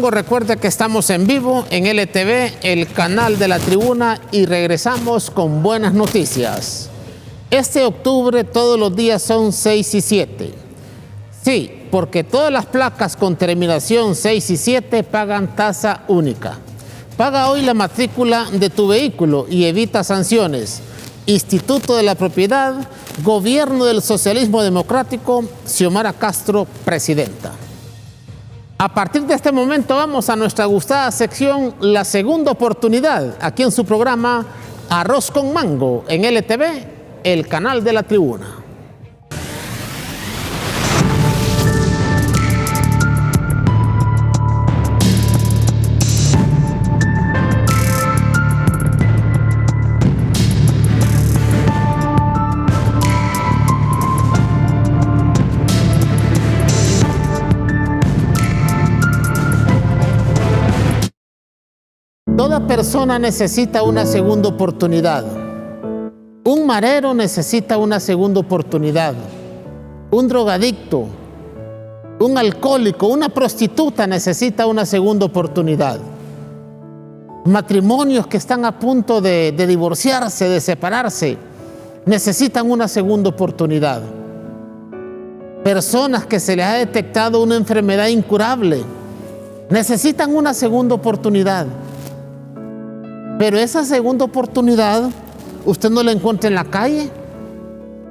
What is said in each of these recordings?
Recuerde que estamos en vivo en LTV, el canal de la Tribuna, y regresamos con buenas noticias. Este octubre todos los días son 6 y 7. Sí, porque todas las placas con terminación 6 y 7 pagan tasa única. Paga hoy la matrícula de tu vehículo y evita sanciones. Instituto de la Propiedad, Gobierno del Socialismo Democrático, Xiomara Castro, presidenta. A partir de este momento vamos a nuestra gustada sección La Segunda Oportunidad, aquí en su programa Arroz con Mango, en LTV, el canal de la Tribuna. Toda persona necesita una segunda oportunidad. Un marero necesita una segunda oportunidad. Un drogadicto, un alcohólico, una prostituta necesita una segunda oportunidad. Matrimonios que están a punto de divorciarse, de separarse, necesitan una segunda oportunidad. Personas que se les ha detectado una enfermedad incurable necesitan una segunda oportunidad. Pero esa segunda oportunidad usted no la encuentra en la calle,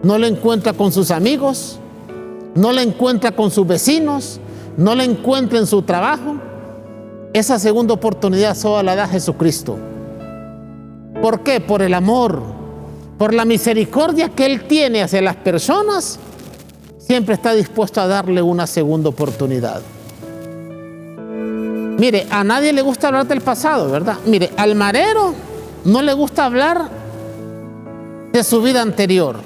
no la encuentra con sus amigos, no la encuentra con sus vecinos, no la encuentra en su trabajo. Esa segunda oportunidad solo la da Jesucristo. ¿Por qué? Por el amor, por la misericordia que Él tiene hacia las personas, siempre está dispuesto a darle una segunda oportunidad. Mire, a nadie le gusta hablar del pasado, ¿verdad? Mire, al marero no le gusta hablar de su vida anterior.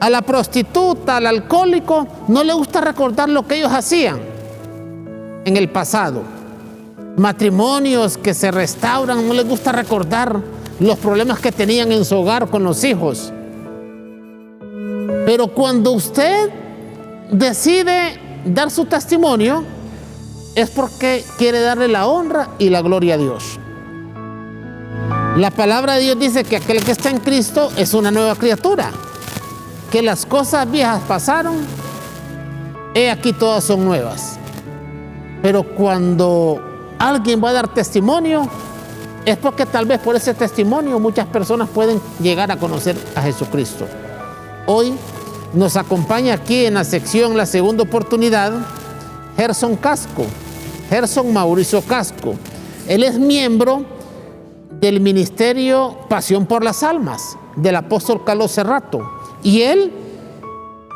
A la prostituta, al alcohólico, no le gusta recordar lo que ellos hacían en el pasado. Matrimonios que se restauran, no les gusta recordar los problemas que tenían en su hogar con los hijos. Pero cuando usted decide dar su testimonio, es porque quiere darle la honra y la gloria a Dios. La palabra de Dios dice que aquel que está en Cristo es una nueva criatura, que las cosas viejas pasaron, he aquí todas son nuevas. Pero cuando alguien va a dar testimonio, es porque tal vez por ese testimonio muchas personas pueden llegar a conocer a Jesucristo. Hoy nos acompaña aquí en la sección La Segunda Oportunidad Gerson Casco, Gerson Mauricio Casco. Él es miembro del Ministerio Pasión por las Almas del apóstol Carlos Cerrato, y él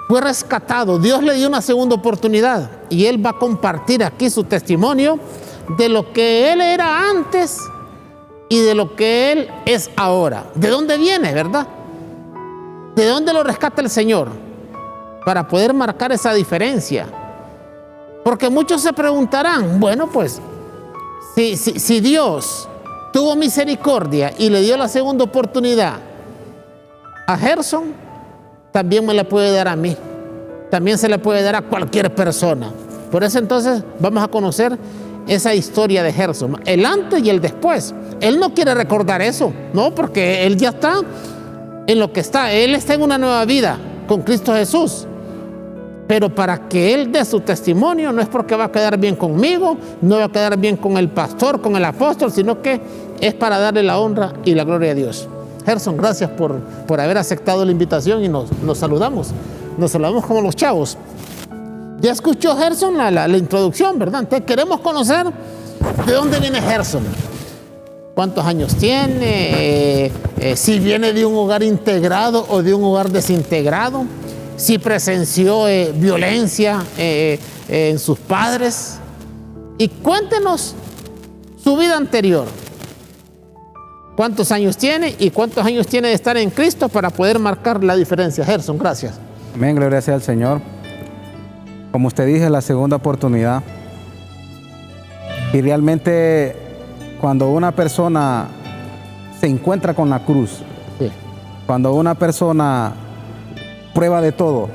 fue rescatado. Dios le dio una segunda oportunidad y él va a compartir aquí su testimonio de lo que él era antes y de lo que él es ahora. ¿De dónde viene, verdad? ¿De dónde lo rescata el Señor? Para poder marcar esa diferencia. Porque muchos se preguntarán, bueno, pues, si Dios tuvo misericordia y le dio la segunda oportunidad a Gerson, también me la puede dar a mí. También se le puede dar a cualquier persona. Por eso entonces vamos a conocer esa historia de Gerson, el antes y el después. Él no quiere recordar eso, no, porque él ya está en lo que está. Él está en una nueva vida con Cristo Jesús. Pero para que él dé su testimonio, no es porque va a quedar bien conmigo, no va a quedar bien con el pastor, con el apóstol, sino que es para darle la honra y la gloria a Dios. Gerson, gracias por haber aceptado la invitación y nos saludamos. Nos saludamos como los chavos. Ya escuchó Gerson la introducción, ¿verdad? Entonces queremos conocer de dónde viene Gerson. ¿Cuántos años tiene? Si viene de un hogar integrado o de un hogar desintegrado. Si presenció violencia en sus padres. Y cuéntenos su vida anterior. ¿Cuántos años tiene y cuántos años tiene de estar en Cristo para poder marcar la diferencia? Gerson, gracias. Amén, gloria sea al Señor. Como usted dice, la segunda oportunidad. Y realmente cuando una persona se encuentra con la cruz, sí. Cuando una persona prueba de todo,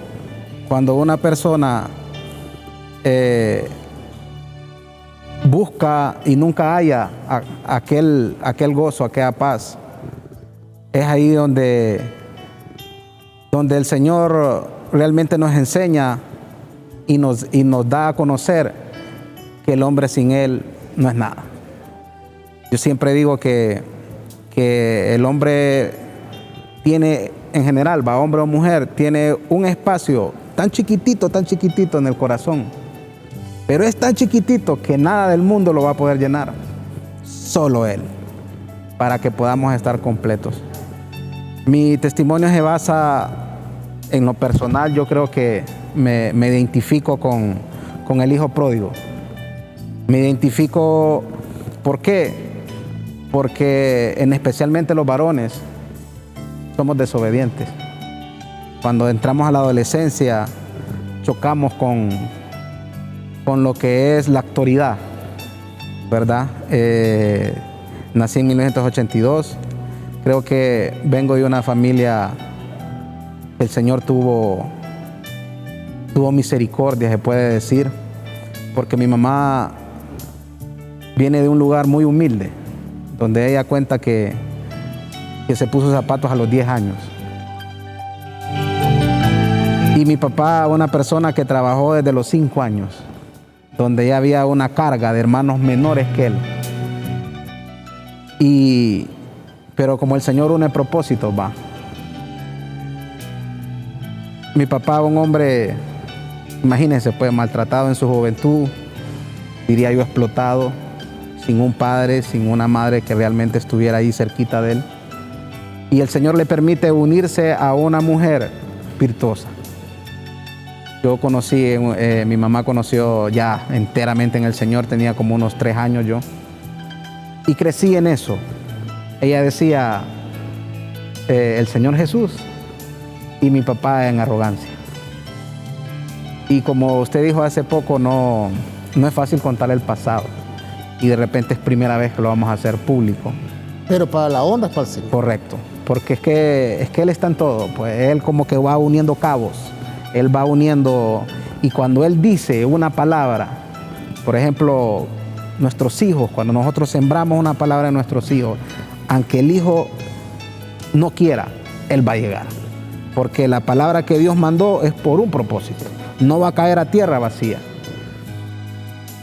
cuando una persona busca y nunca halla aquel gozo, aquella paz. Es ahí donde el Señor realmente nos enseña y nos da a conocer que el hombre sin Él no es nada. Yo siempre digo que el hombre tiene, en general, hombre o mujer, tiene un espacio tan chiquitito en el corazón, pero es tan chiquitito que nada del mundo lo va a poder llenar, solo Él, para que podamos estar completos. Mi testimonio se basa en lo personal. Yo creo que me identifico con el hijo pródigo. Me identifico, ¿por qué? Porque especialmente los varones somos desobedientes. Cuando entramos a la adolescencia chocamos con lo que es la autoridad, ¿verdad? Nací en 1982. Creo que vengo de una familia que el Señor tuvo misericordia, se puede decir, porque mi mamá viene de un lugar muy humilde, donde ella cuenta que se puso zapatos a los 10 años. Y mi papá, una persona que trabajó desde los 5 años, donde ya había una carga de hermanos menores que él. Pero como el Señor une propósitos, va. Mi papá, un hombre, imagínense, pues maltratado en su juventud, diría yo explotado, sin un padre, sin una madre que realmente estuviera ahí cerquita de él. Y el Señor le permite unirse a una mujer virtuosa. Yo conocí, mi mamá conoció ya enteramente en el Señor, tenía como unos 3 años yo. Y crecí en eso. Ella decía, el Señor Jesús, y mi papá en arrogancia. Y como usted dijo hace poco, no es fácil contar el pasado. Y de repente es primera vez que lo vamos a hacer público. Pero para la honra es para el Señor. Correcto, porque es que Él está en todo. Pues Él como que va uniendo cabos. Él va uniendo, y cuando Él dice una palabra, por ejemplo, nuestros hijos, cuando nosotros sembramos una palabra en nuestros hijos, aunque el hijo no quiera, Él va a llegar. Porque la palabra que Dios mandó es por un propósito. No va a caer a tierra vacía.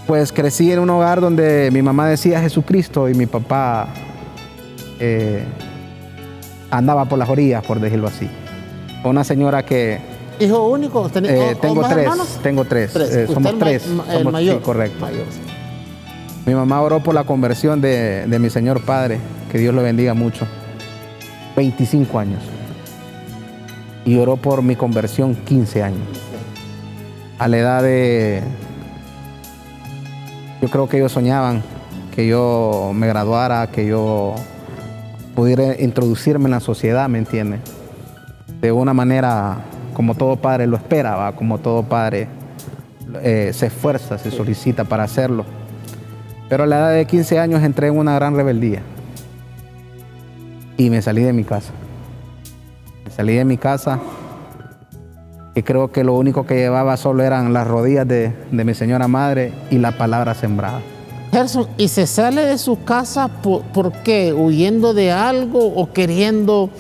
Pues crecí en un hogar donde mi mamá decía Jesucristo y mi papá andaba por las orillas, por decirlo así. Una señora que... ¿Hijo único? Tengo tres. Hermanos? Tengo 3. Somos 3. El mayor. Sí, correcto. Mayor. Mi mamá oró por la conversión de mi Señor Padre, que Dios lo bendiga mucho. 25 años. Y oró por mi conversión 15 años. A la edad de... Yo creo que ellos soñaban que yo me graduara, que yo pudiera introducirme en la sociedad, ¿me entiendes? De una manera como todo padre lo espera, ¿va? Como todo padre se esfuerza, se solicita para hacerlo. Pero a la edad de 15 años entré en una gran rebeldía y me salí de mi casa. Me salí de mi casa y creo que lo único que llevaba solo eran las rodillas de mi señora madre y la palabra sembrada. Gerson, ¿y se sale de su casa por qué? ¿Huyendo de algo o queriendo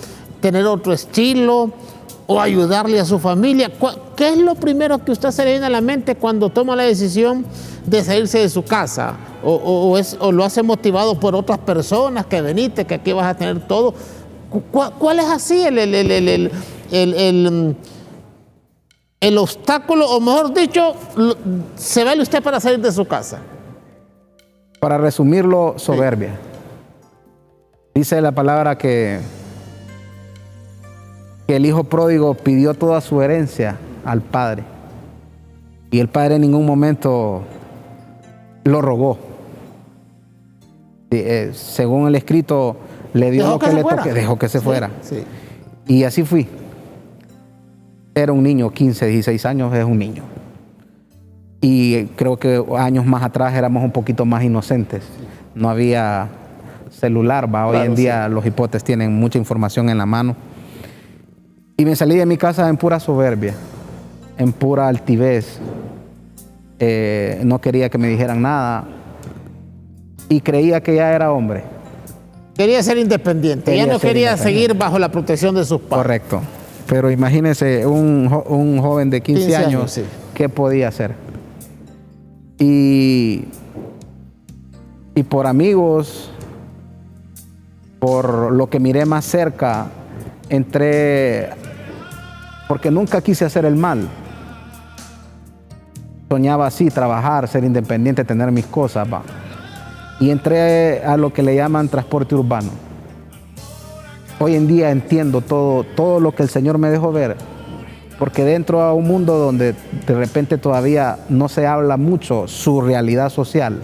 tener otro estilo o ayudarle a su familia? ¿Qué es lo primero que usted se le viene a la mente cuando toma la decisión de salirse de su casa? ¿O lo hace motivado por otras personas que veniste, que aquí vas a tener todo? ¿Cuál es así el obstáculo, o mejor dicho, se vale usted para salir de su casa? Para resumirlo, soberbia. Dice la palabra que el hijo pródigo pidió toda su herencia al padre. Y el padre en ningún momento lo rogó. Según el escrito, le dio lo que le toque, dejó que se fuera. Sí. Y así fui. Era un niño, 15, 16 años, es un niño. Y creo que años más atrás éramos un poquito más inocentes. No había celular, ¿va? Hoy en día los hipotes tienen mucha información en la mano. Y me salí de mi casa en pura soberbia, en pura altivez. No quería que me dijeran nada. y creía que ya era hombre. Quería ser independiente, ya no quería seguir bajo la protección de sus padres. Correcto. Pero imagínese un joven de 15 años, sí. ¿Qué podía hacer? Y por amigos, por lo que miré más cerca, entré, porque nunca quise hacer el mal. Soñaba así, trabajar, ser independiente, tener mis cosas, va. Y entré a lo que le llaman transporte urbano. Hoy en día entiendo todo lo que el Señor me dejó ver, porque dentro a un mundo donde de repente todavía no se habla mucho su realidad social,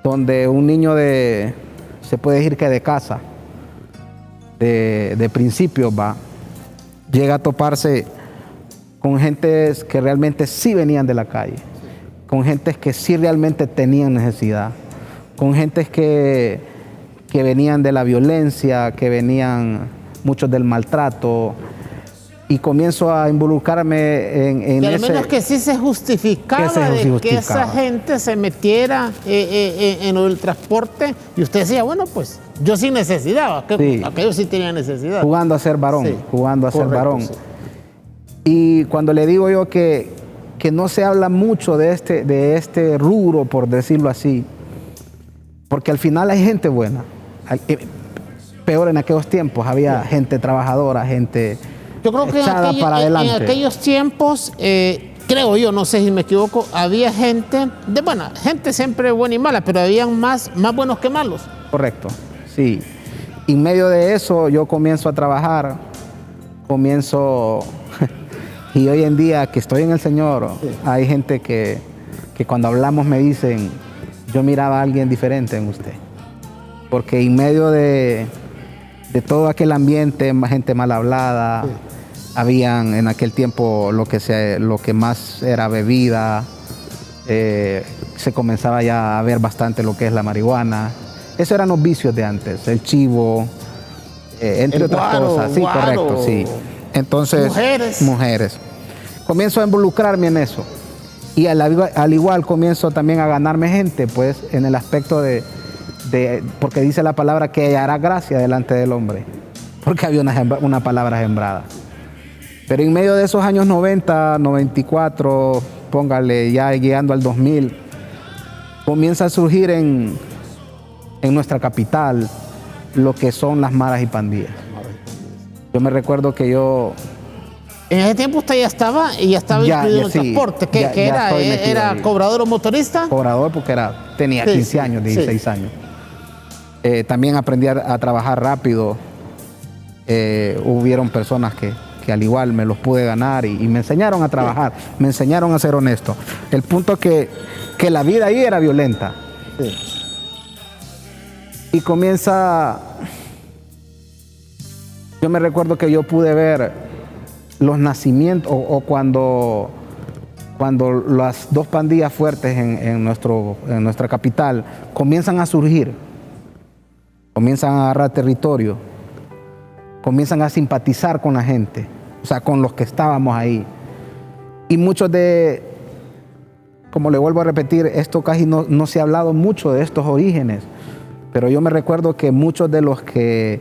donde un niño se puede decir que de casa, de principio va, llega a toparse con gentes que realmente sí venían de la calle, con gentes que sí realmente tenían necesidad, con gentes que venían de la violencia, que venían muchos del maltrato, y comienzo a involucrarme en y al ese... menos que sí se justificaba que esa gente se metiera en el transporte, y usted decía, bueno, pues yo sin necesidad, aquellos sí tenían necesidad. Jugando a ser varón, sí, jugando a correcto, ser varón. Sí. Y cuando le digo yo que no se habla mucho de este rubro, por decirlo así, porque al final hay gente buena. Peor en aquellos tiempos, había gente trabajadora, gente yo creo que echada para adelante. En aquellos tiempos, creo yo, no sé si me equivoco, había gente, gente siempre buena y mala, pero habían más buenos que malos. Correcto, sí. Y en medio de eso yo comienzo a trabajar, y hoy en día que estoy en el Señor, sí, hay gente que cuando hablamos me dicen, yo miraba a alguien diferente en usted. Porque en medio de todo aquel ambiente, gente mal hablada, sí, habían en aquel tiempo lo que más era bebida, se comenzaba ya a ver bastante lo que es la marihuana. Esos eran los vicios de antes, el chivo, entre otras cosas. Sí, correcto, sí. Entonces, mujeres. Comienzo a involucrarme en eso. Y al igual comienzo también a ganarme gente, pues, en el aspecto porque dice la palabra que hará gracia delante del hombre, porque había una palabra sembrada. Pero en medio de esos años 90, 94, póngale ya llegando al 2000, comienza a surgir en nuestra capital lo que son las maras y pandillas. Yo me recuerdo que en ese tiempo usted ya estaba incluido en el transporte, que era cobrador o motorista. Cobrador porque tenía 15 años, 16 años. También aprendí a trabajar rápido. Hubieron personas que al igual me los pude ganar y me enseñaron a trabajar, me enseñaron a ser honesto. El punto que la vida ahí era violenta. Sí. Y comienza, yo me recuerdo que yo pude ver los nacimientos o cuando las dos pandillas fuertes en nuestra capital comienzan a surgir, comienzan a agarrar territorio, comienzan a simpatizar con la gente, o sea, con los que estábamos ahí. Y muchos como le vuelvo a repetir, esto casi no se ha hablado mucho de estos orígenes, pero yo me recuerdo que muchos de los que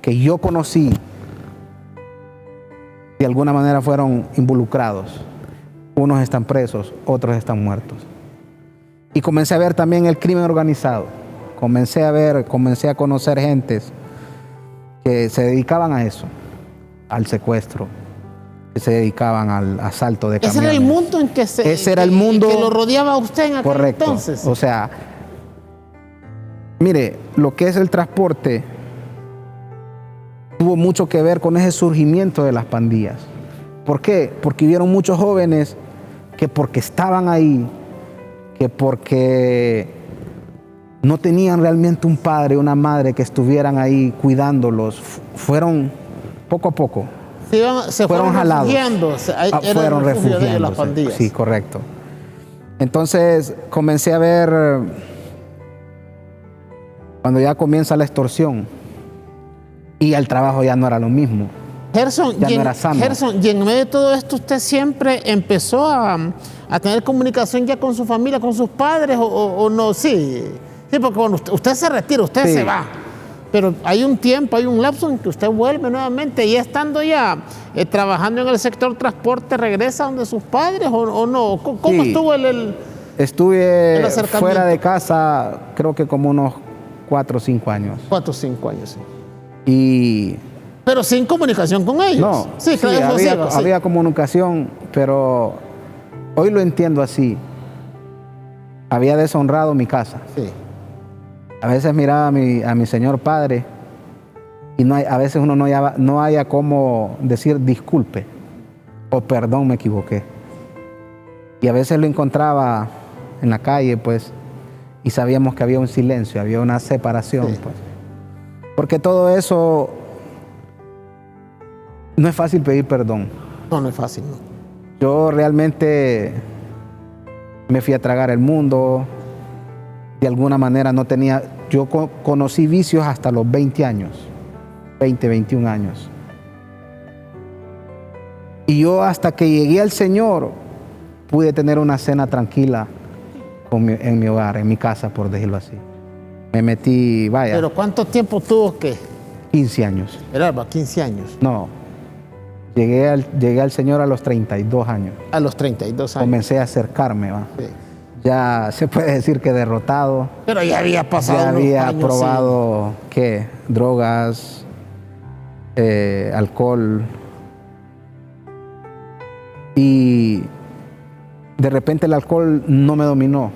yo conocí, de alguna manera fueron involucrados. Unos están presos, otros están muertos. Y comencé a ver también el crimen organizado. Comencé a conocer gentes que se dedicaban a eso, al secuestro, que se dedicaban al asalto de camiones. Ese era el mundo en que ese era el mundo que lo rodeaba a usted en aquel correcto. Entonces. O sea, mire, lo que es el transporte tuvo mucho que ver con ese surgimiento de las pandillas. ¿Por qué? Porque hubieron muchos jóvenes que porque estaban ahí, que porque no tenían realmente un padre, una madre que estuvieran ahí cuidándolos, fueron poco a poco. Se fueron jalados. Fueron refugiándose. Las pandillas. Sí, correcto. Entonces comencé a ver cuando ya comienza la extorsión y el trabajo ya no era lo mismo. Gerson, y en medio de todo esto usted siempre empezó a tener comunicación ya con su familia, con sus padres o no, sí. Sí, porque cuando usted se retira, usted Sí. se va. Pero hay un tiempo, hay un lapso en que usted vuelve nuevamente y estando ya trabajando en el sector transporte, ¿regresa donde sus padres o no? ¿Cómo Sí. estuvo el Estuve acercamiento? fuera de casa, creo que como unos 4 o 5 años. 4 o 5 años? Sí. Y Pero sin comunicación con ellos. no, Sí, claro, eso había, sí, sí. había comunicación, pero hoy lo entiendo así. Había deshonrado mi casa. Sí. A veces miraba a mi señor padre y a veces uno no haya cómo decir disculpe o perdón, me equivoqué. Y a veces lo encontraba en la calle, pues, y sabíamos que había un silencio, había una separación, Sí. pues. Porque todo eso no es fácil pedir perdón. No, no es fácil, no. Yo realmente me fui a tragar el mundo. De alguna manera no tenía... Yo conocí vicios hasta los 20 años. 20, 21 años. Y yo hasta que llegué al Señor pude tener una cena tranquila en mi hogar, en mi casa, por decirlo así. Me metí, vaya, Pero ¿cuánto tiempo tuvo que? 15 años. Era 15 años. No, llegué al Señor a los 32 años. A los 32 años. Comencé a acercarme, va. Sí. Ya se puede decir que derrotado. Pero ya había pasado Ya unos había años, probado, ¿qué? Drogas, alcohol. Y de repente el alcohol no me dominó.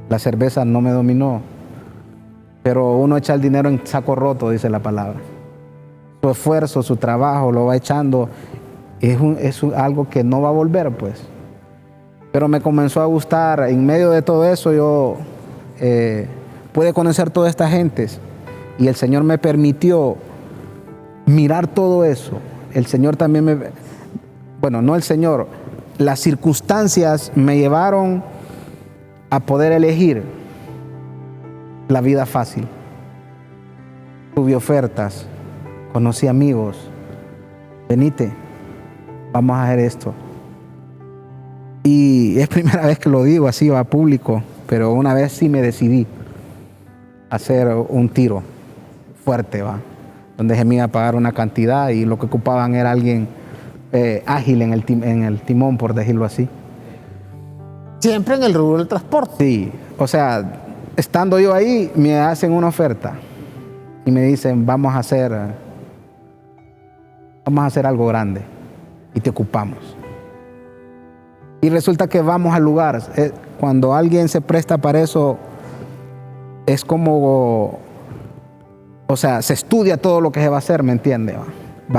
La cerveza no me dominó. Pero uno echa el dinero en saco roto, dice la palabra. Su esfuerzo, su trabajo, lo va echando. Es algo que no va a volver, pues. Pero me comenzó a gustar. En medio de todo eso yo pude conocer toda esta gente. Y el Señor me permitió mirar todo eso. El Señor también bueno, no el Señor, las circunstancias me llevaron a poder elegir la vida fácil. Tuve ofertas, conocí amigos. Venite, vamos a hacer esto. Y es primera vez que lo digo así, va público, pero una vez sí me decidí a hacer un tiro fuerte, va, donde se me iba a pagar una cantidad y lo que ocupaban era alguien ágil en el timón, por decirlo así. Siempre en el rubro del transporte. Sí, o sea, estando yo ahí, me hacen una oferta y me dicen, vamos a hacer algo grande y te ocupamos. Y resulta que vamos al lugar. Cuando alguien se presta para eso, es como, o sea, se estudia todo lo que se va a hacer, ¿me entiende?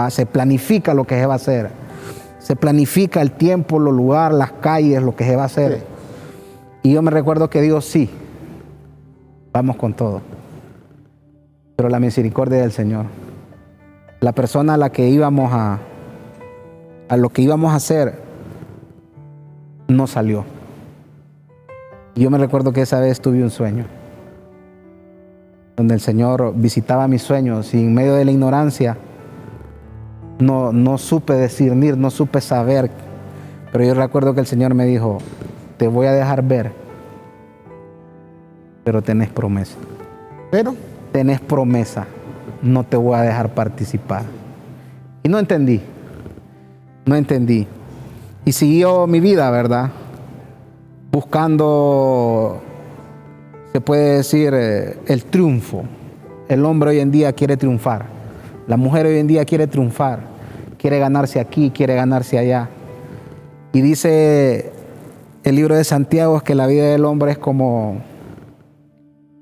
Se planifica lo que se va a hacer. Se planifica el tiempo, los lugares, las calles, lo que se va a hacer. Sí. Y yo me recuerdo que digo, sí, vamos con todo. Pero la misericordia del Señor, la persona a la que íbamos a lo que íbamos a hacer, no salió. Y yo me recuerdo que esa vez tuve un sueño, donde el Señor visitaba mis sueños y en medio de la ignorancia no supe discernir, no supe saber. Pero yo recuerdo que el Señor me dijo, te voy a dejar ver, pero tenés promesa. Pero Tenés promesa, no te voy a dejar participar. Y no entendí. Y siguió mi vida, ¿verdad? Buscando, se puede decir, el triunfo. El hombre hoy en día quiere triunfar. La mujer hoy en día quiere triunfar. Quiere ganarse aquí, quiere ganarse allá. Y dice el libro de Santiago que la vida del hombre es como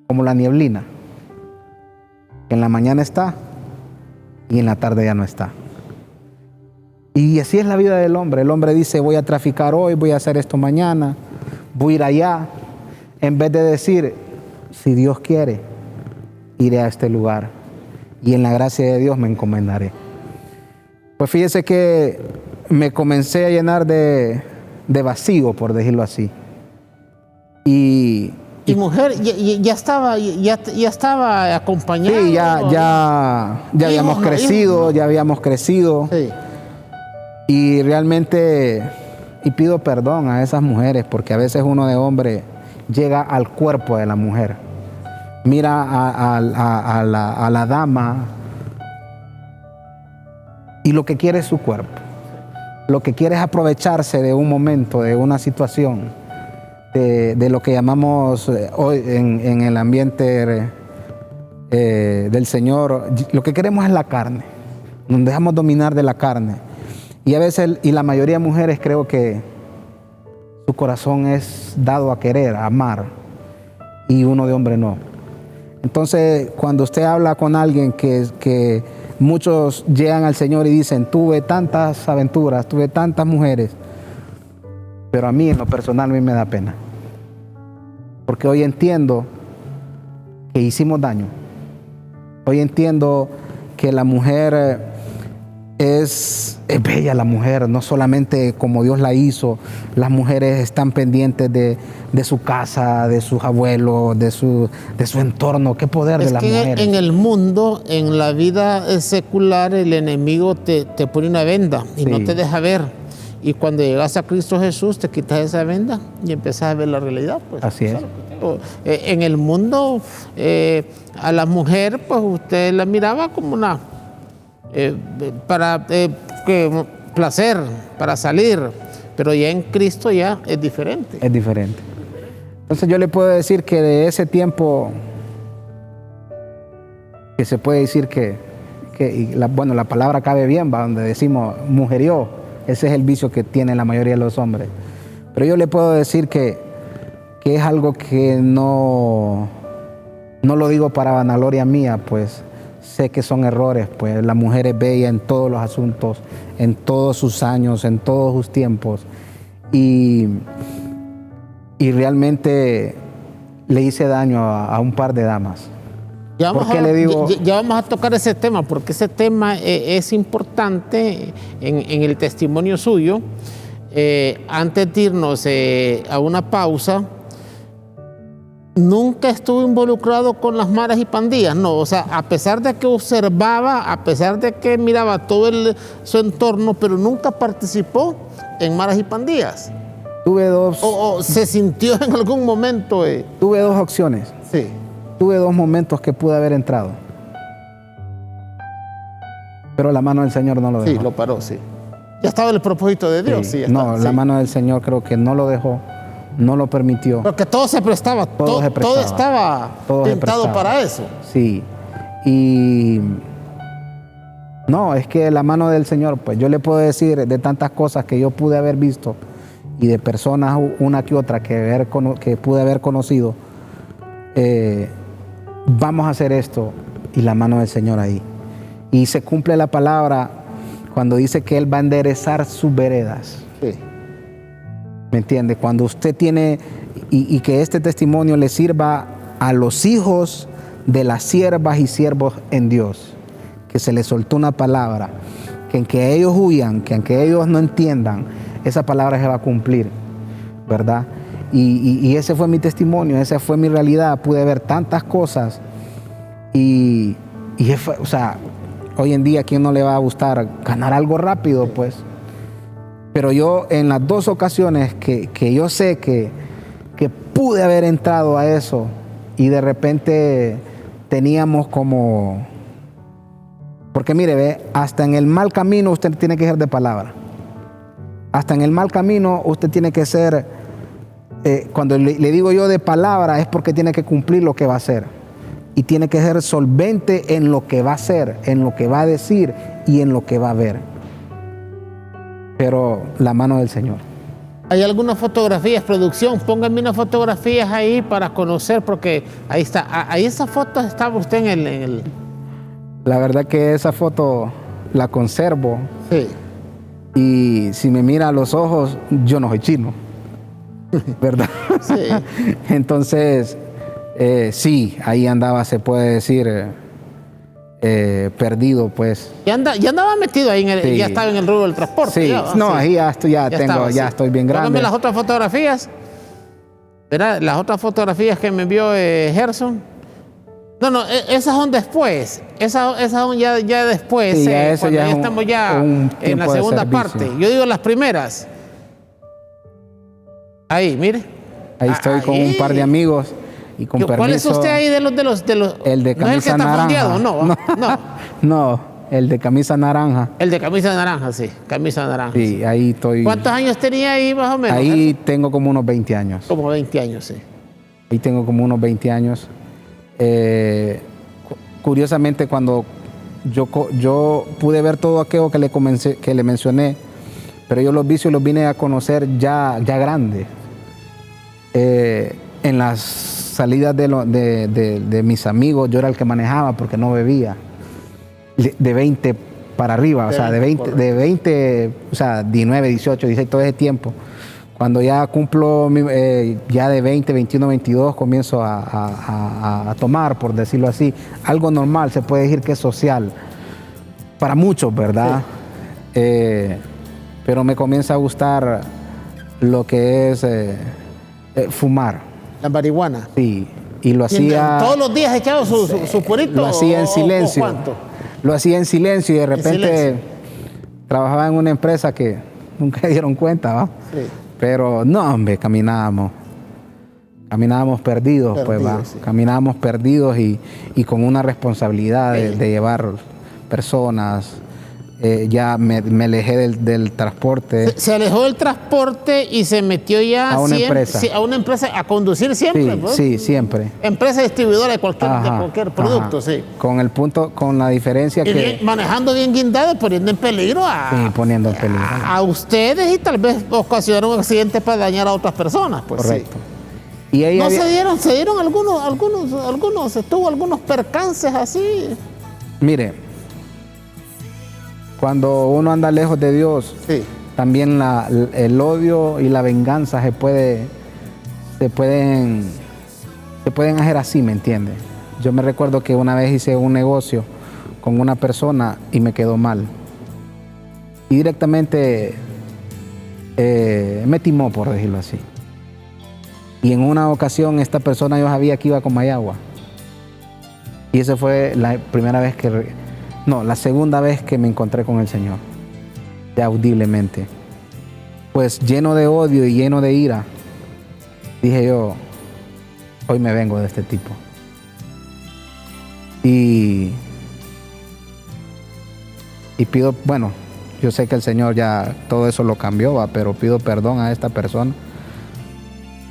la nieblina. En la mañana está y en la tarde ya no está. Y así es la vida del hombre. El hombre dice, voy a traficar hoy, voy a hacer esto mañana, voy a ir allá. En vez de decir, si Dios quiere, iré a este lugar y en la gracia de Dios me encomendaré. Pues fíjese que me comencé a llenar de vacío, por decirlo así. Y mujer ya estaba acompañada. sí, ya habíamos crecido, ya habíamos crecido. Sí. Y realmente, y pido perdón a esas mujeres, porque a veces uno de hombre llega al cuerpo de la mujer. mira a la dama y lo que quiere es su cuerpo. Lo que quiere es aprovecharse de un momento, de una situación, de lo que llamamos hoy en el ambiente del Señor. Lo que queremos es la carne. Nos dejamos dominar de la carne. Y a veces, y la mayoría de mujeres, creo que su corazón es dado a querer, a amar, y uno de hombre no. Entonces, cuando usted habla con alguien que muchos llegan al Señor y dicen, tuve tantas aventuras, tuve tantas mujeres, pero a mí en lo personal a mí me da pena. Porque hoy entiendo que hicimos daño. Hoy entiendo que la mujer es bella, la mujer, no solamente como Dios la hizo. Las mujeres están pendientes de su casa, de sus abuelos, de su entorno. Qué poder de las mujeres. En el mundo, en la vida secular, el enemigo te pone una venda y no te deja ver. Y cuando llegas a Cristo Jesús, te quitas esa venda y empiezas a ver la realidad. Pues. Así es. En el mundo, a la mujer, pues usted la miraba como una para placer, para salir, pero ya en Cristo ya es diferente. Es diferente. Entonces yo le puedo decir que de ese tiempo, que se puede decir la palabra cabe bien, ¿va? Donde decimos mujerió, ese es el vicio que tiene la mayoría de los hombres. Pero yo le puedo decir que es algo que no lo digo para vanagloria mía, pues sé que son errores, pues la mujer es bella en todos los asuntos, en todos sus años, en todos sus tiempos. Y realmente le hice daño a un par de damas. Ya vamos a tocar ese tema, porque ese tema es importante en el testimonio suyo. Antes de irnos a una pausa, nunca estuvo involucrado con las maras y pandillas, no, o sea, a pesar de que observaba, a pesar de que miraba todo su entorno, pero nunca participó en maras y pandillas. Tuve dos. ¿O se sintió en algún momento? Tuve dos opciones. Sí. Tuve dos momentos que pude haber entrado. Pero la mano del Señor no lo dejó. Sí, lo paró, sí. Ya estaba el propósito de Dios. Sí. No, la mano del Señor creo que no lo dejó. No lo permitió. Porque todo se prestaba, todo estaba pintado para eso. Sí. Y no, es que la mano del Señor, pues yo le puedo decir de tantas cosas que yo pude haber visto y de personas una que otra que pude haber conocido, vamos a hacer esto y la mano del Señor ahí. Y se cumple la palabra cuando dice que Él va a enderezar sus veredas. Sí. ¿Me entiende? Cuando usted tiene, y que este testimonio le sirva a los hijos de las siervas y siervos en Dios, que se les soltó una palabra, que aunque ellos huyan, que aunque ellos no entiendan, esa palabra se va a cumplir, ¿verdad? Y ese fue mi testimonio, esa fue mi realidad. Pude ver tantas cosas o sea, hoy en día, ¿a quién no le va a gustar ganar algo rápido, pues? Pero yo en las dos ocasiones que yo sé que pude haber entrado a eso y de repente teníamos como... Porque mire, ve, hasta en el mal camino usted tiene que ser de palabra. Hasta en el mal camino usted tiene que ser, cuando le digo yo de palabra es porque tiene que cumplir lo que va a hacer. Y tiene que ser solvente en lo que va a hacer, en lo que va a decir y en lo que va a ver. Pero la mano del Señor. ¿Hay algunas fotografías, producción? Pónganme unas fotografías ahí para conocer, porque ahí está. Ahí esa foto estaba usted en el... La verdad que esa foto la conservo. Sí. Y si me mira a los ojos, yo no soy chino. ¿Verdad? Sí. Entonces, sí, ahí andaba, se puede decir... perdido, pues. Ya andaba metido ahí, sí. Ya estaba en el rubro del transporte. Sí, ya, no, sí. ahí ya estoy bien grande. Póngame las otras fotografías. ¿Verdad? Las otras fotografías que me envió Gerson. No, esas son después. Esas son ya después. Sí, ya cuando ya estamos ya en la segunda parte. Yo digo las primeras. Ahí, mire. Ahí estoy con un par de amigos. Y con ¿Cuál es permiso, usted ahí de los? el de ¿No es el que camisa está naranja. fondeado? No, No. no. No, el de camisa naranja. El de camisa naranja, sí. Camisa naranja. Sí, ahí estoy. ¿Cuántos años tenía ahí más o menos? Ahí tengo como unos 20 años. Como 20 años, sí. Ahí tengo como unos 20 años. Curiosamente, cuando yo pude ver todo aquello que le mencioné, pero yo los vicios los vine a conocer ya grande. En las salidas de mis amigos, yo era el que manejaba porque no bebía. De 20 para arriba, o sea, de 20, o sea, 19, 18, 16, todo ese tiempo. Cuando ya cumplo, ya de 20, 21, 22, comienzo a tomar, por decirlo así. Algo normal, se puede decir que es social. Para muchos, ¿verdad? Sí. Pero me comienza a gustar lo que es fumar. La marihuana. Sí, y lo hacía... ¿Todos los días echaba su purito? Lo hacía en silencio. ¿Cuánto? Lo hacía en silencio y de repente trabajaba en una empresa que nunca dieron cuenta, ¿va? Sí. Pero no, hombre, caminábamos perdidos, pues, ¿va? Sí. Caminábamos perdidos y con una responsabilidad de llevar personas. Ya me alejé del transporte. Se alejó del transporte y se metió ya a una empresa. A una empresa a conducir siempre. Sí, ¿no? Sí, siempre. Empresa distribuidora de cualquier producto, sí. Con la diferencia que... manejando bien guindado, poniendo en peligro poniendo en peligro a ustedes y tal vez ocasionar un accidente para dañar a otras personas, pues. Correcto. Sí. Y ahí se dieron algunos percances así. Mire, cuando uno anda lejos de Dios, sí, también el odio y la venganza se pueden hacer así, ¿me entiende? Yo me recuerdo que una vez hice un negocio con una persona y me quedó mal. Y directamente me timó, por decirlo así. Y en una ocasión esta persona yo sabía que iba a Comayagua. Y esa fue la primera vez la segunda vez que me encontré con el Señor, ya audiblemente. Pues lleno de odio y lleno de ira, dije yo, hoy me vengo de este tipo. Y pido, bueno, yo sé que el Señor ya todo eso lo cambió, ¿va? Pero pido perdón a esta persona.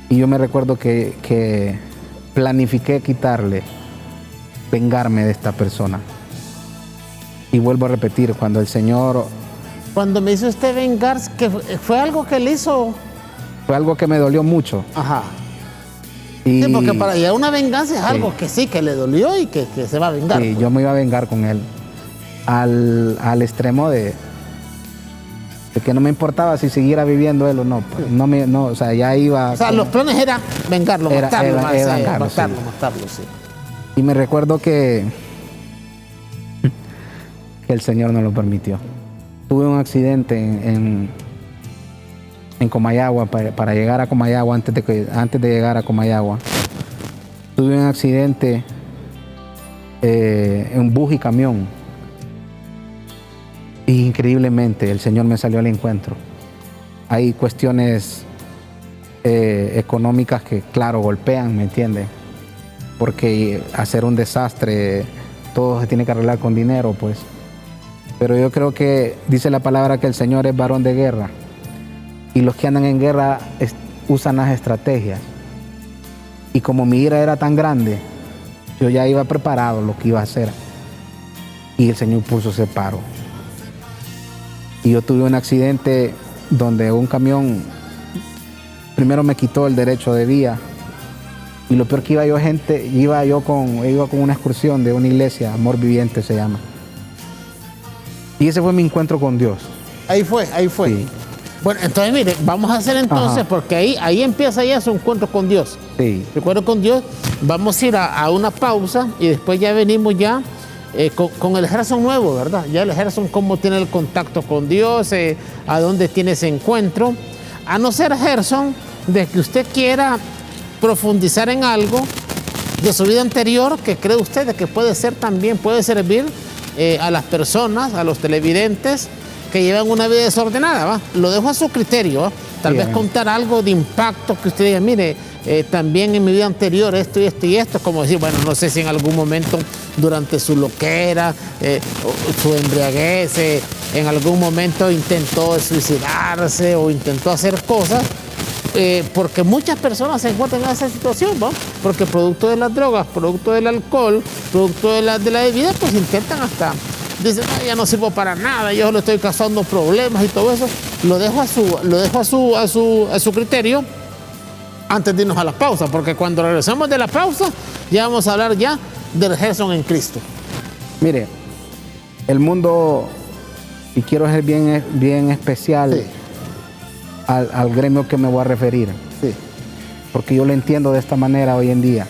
Y yo me recuerdo que planifiqué vengarme de esta persona. Y vuelvo a repetir, cuando el Señor... Cuando me hizo usted vengarse, que fue algo que le hizo... Fue algo que me dolió mucho. Ajá. Sí, porque para llegar a una venganza es algo que sí, que le dolió y que se va a vengar. Sí, pues. Yo me iba a vengar con él. Al extremo de que no me importaba si siguiera viviendo él o no. Pues. Sí. O sea, ya iba... O sea, los planes eran vengarlo, matarlo, sí. Y me recuerdo que el Señor no lo permitió. Tuve un accidente en Comayagua, para llegar a Comayagua, antes de llegar a Comayagua. Tuve un accidente en bus y camión. Y increíblemente el Señor me salió al encuentro. Hay cuestiones económicas que, claro, golpean, ¿me entiendes? Porque hacer un desastre, todo se tiene que arreglar con dinero, pues. Pero yo creo que dice la palabra que el Señor es varón de guerra. Y los que andan en guerra usan las estrategias. Y como mi ira era tan grande, yo ya iba preparado lo que iba a hacer. Y el Señor puso ese paro. Y yo tuve un accidente donde un camión primero me quitó el derecho de vía. Y lo peor que iba con una excursión de una iglesia, Amor Viviente se llama. Y ese fue mi encuentro con Dios. Ahí fue. Sí. Bueno, entonces mire, vamos a hacer entonces, porque ahí empieza ya su encuentro con Dios. Sí. Su encuentro con Dios, vamos a ir a una pausa y después ya venimos ya con el Gerson nuevo, ¿verdad? Ya el Gerson, cómo tiene el contacto con Dios, a dónde tiene ese encuentro. A no ser, Gerson, de que usted quiera profundizar en algo de su vida anterior que cree usted de que puede servir a las personas, a los televidentes que llevan una vida desordenada, ¿va? Lo dejo a su criterio, ¿va? Tal vez contar algo de impacto que usted diga, mire, también en mi vida anterior esto y esto y esto, como decir, bueno, no sé si en algún momento durante su loquera, su embriaguez, en algún momento intentó suicidarse o intentó hacer cosas, porque muchas personas se encuentran en esa situación, ¿no? Porque producto de las drogas, producto del alcohol, producto de la bebida, pues intentan hasta, dicen, no, ya no sirvo para nada, yo le estoy causando problemas y todo eso. Lo dejo a su criterio antes de irnos a la pausa, porque cuando regresemos de la pausa ya vamos a hablar ya del Gerson en Cristo. Mire, el mundo, y quiero ser bien especial, sí, al gremio que me voy a referir, sí, porque yo lo entiendo de esta manera hoy en día.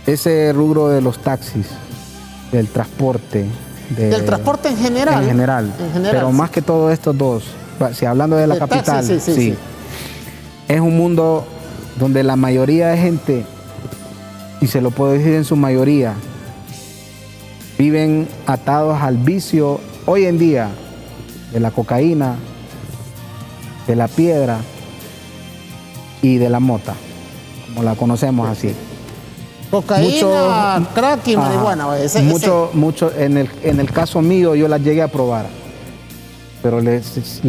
Ese rubro de los taxis, del transporte, del transporte en general. En general, pero más que todo estos dos, si hablando de la capital, taxi, sí. Es un mundo donde la mayoría de gente, y se lo puedo decir en su mayoría, viven atados al vicio hoy en día de la cocaína, de la piedra y de la mota, como la conocemos así. Cocaína, crack y marihuana. Mucho, en el caso mío yo las llegué a probar, pero le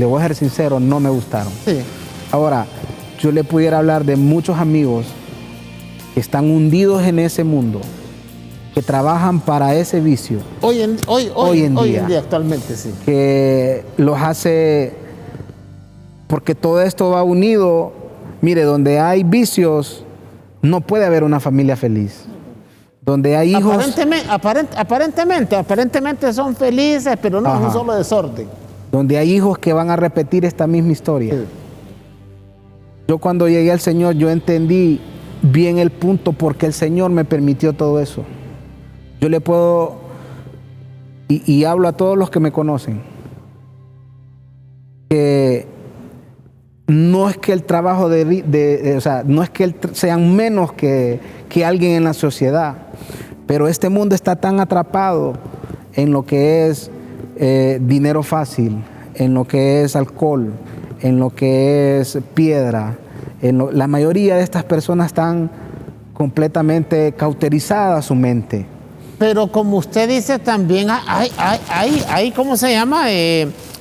voy a ser sincero, no me gustaron. Sí. Ahora, yo le pudiera hablar de muchos amigos que están hundidos en ese mundo, que trabajan para ese vicio. Hoy en día, actualmente, sí. Que los hace, porque todo esto va unido. Mire, donde hay vicios, no puede haber una familia feliz. Donde hay hijos... Aparentemente son felices, pero no, es un solo desorden. Donde hay hijos que van a repetir esta misma historia. Sí. Yo cuando llegué al Señor, yo entendí bien el punto porque el Señor me permitió todo eso. Yo le puedo, y hablo a todos los que me conocen, que no es que el trabajo o sea, no es que sean menos que alguien en la sociedad, pero este mundo está tan atrapado en lo que es dinero fácil, en lo que es alcohol, en lo que es piedra. La mayoría de estas personas están completamente cauterizadas su mente. Pero como usted dice, también hay ¿cómo se llama?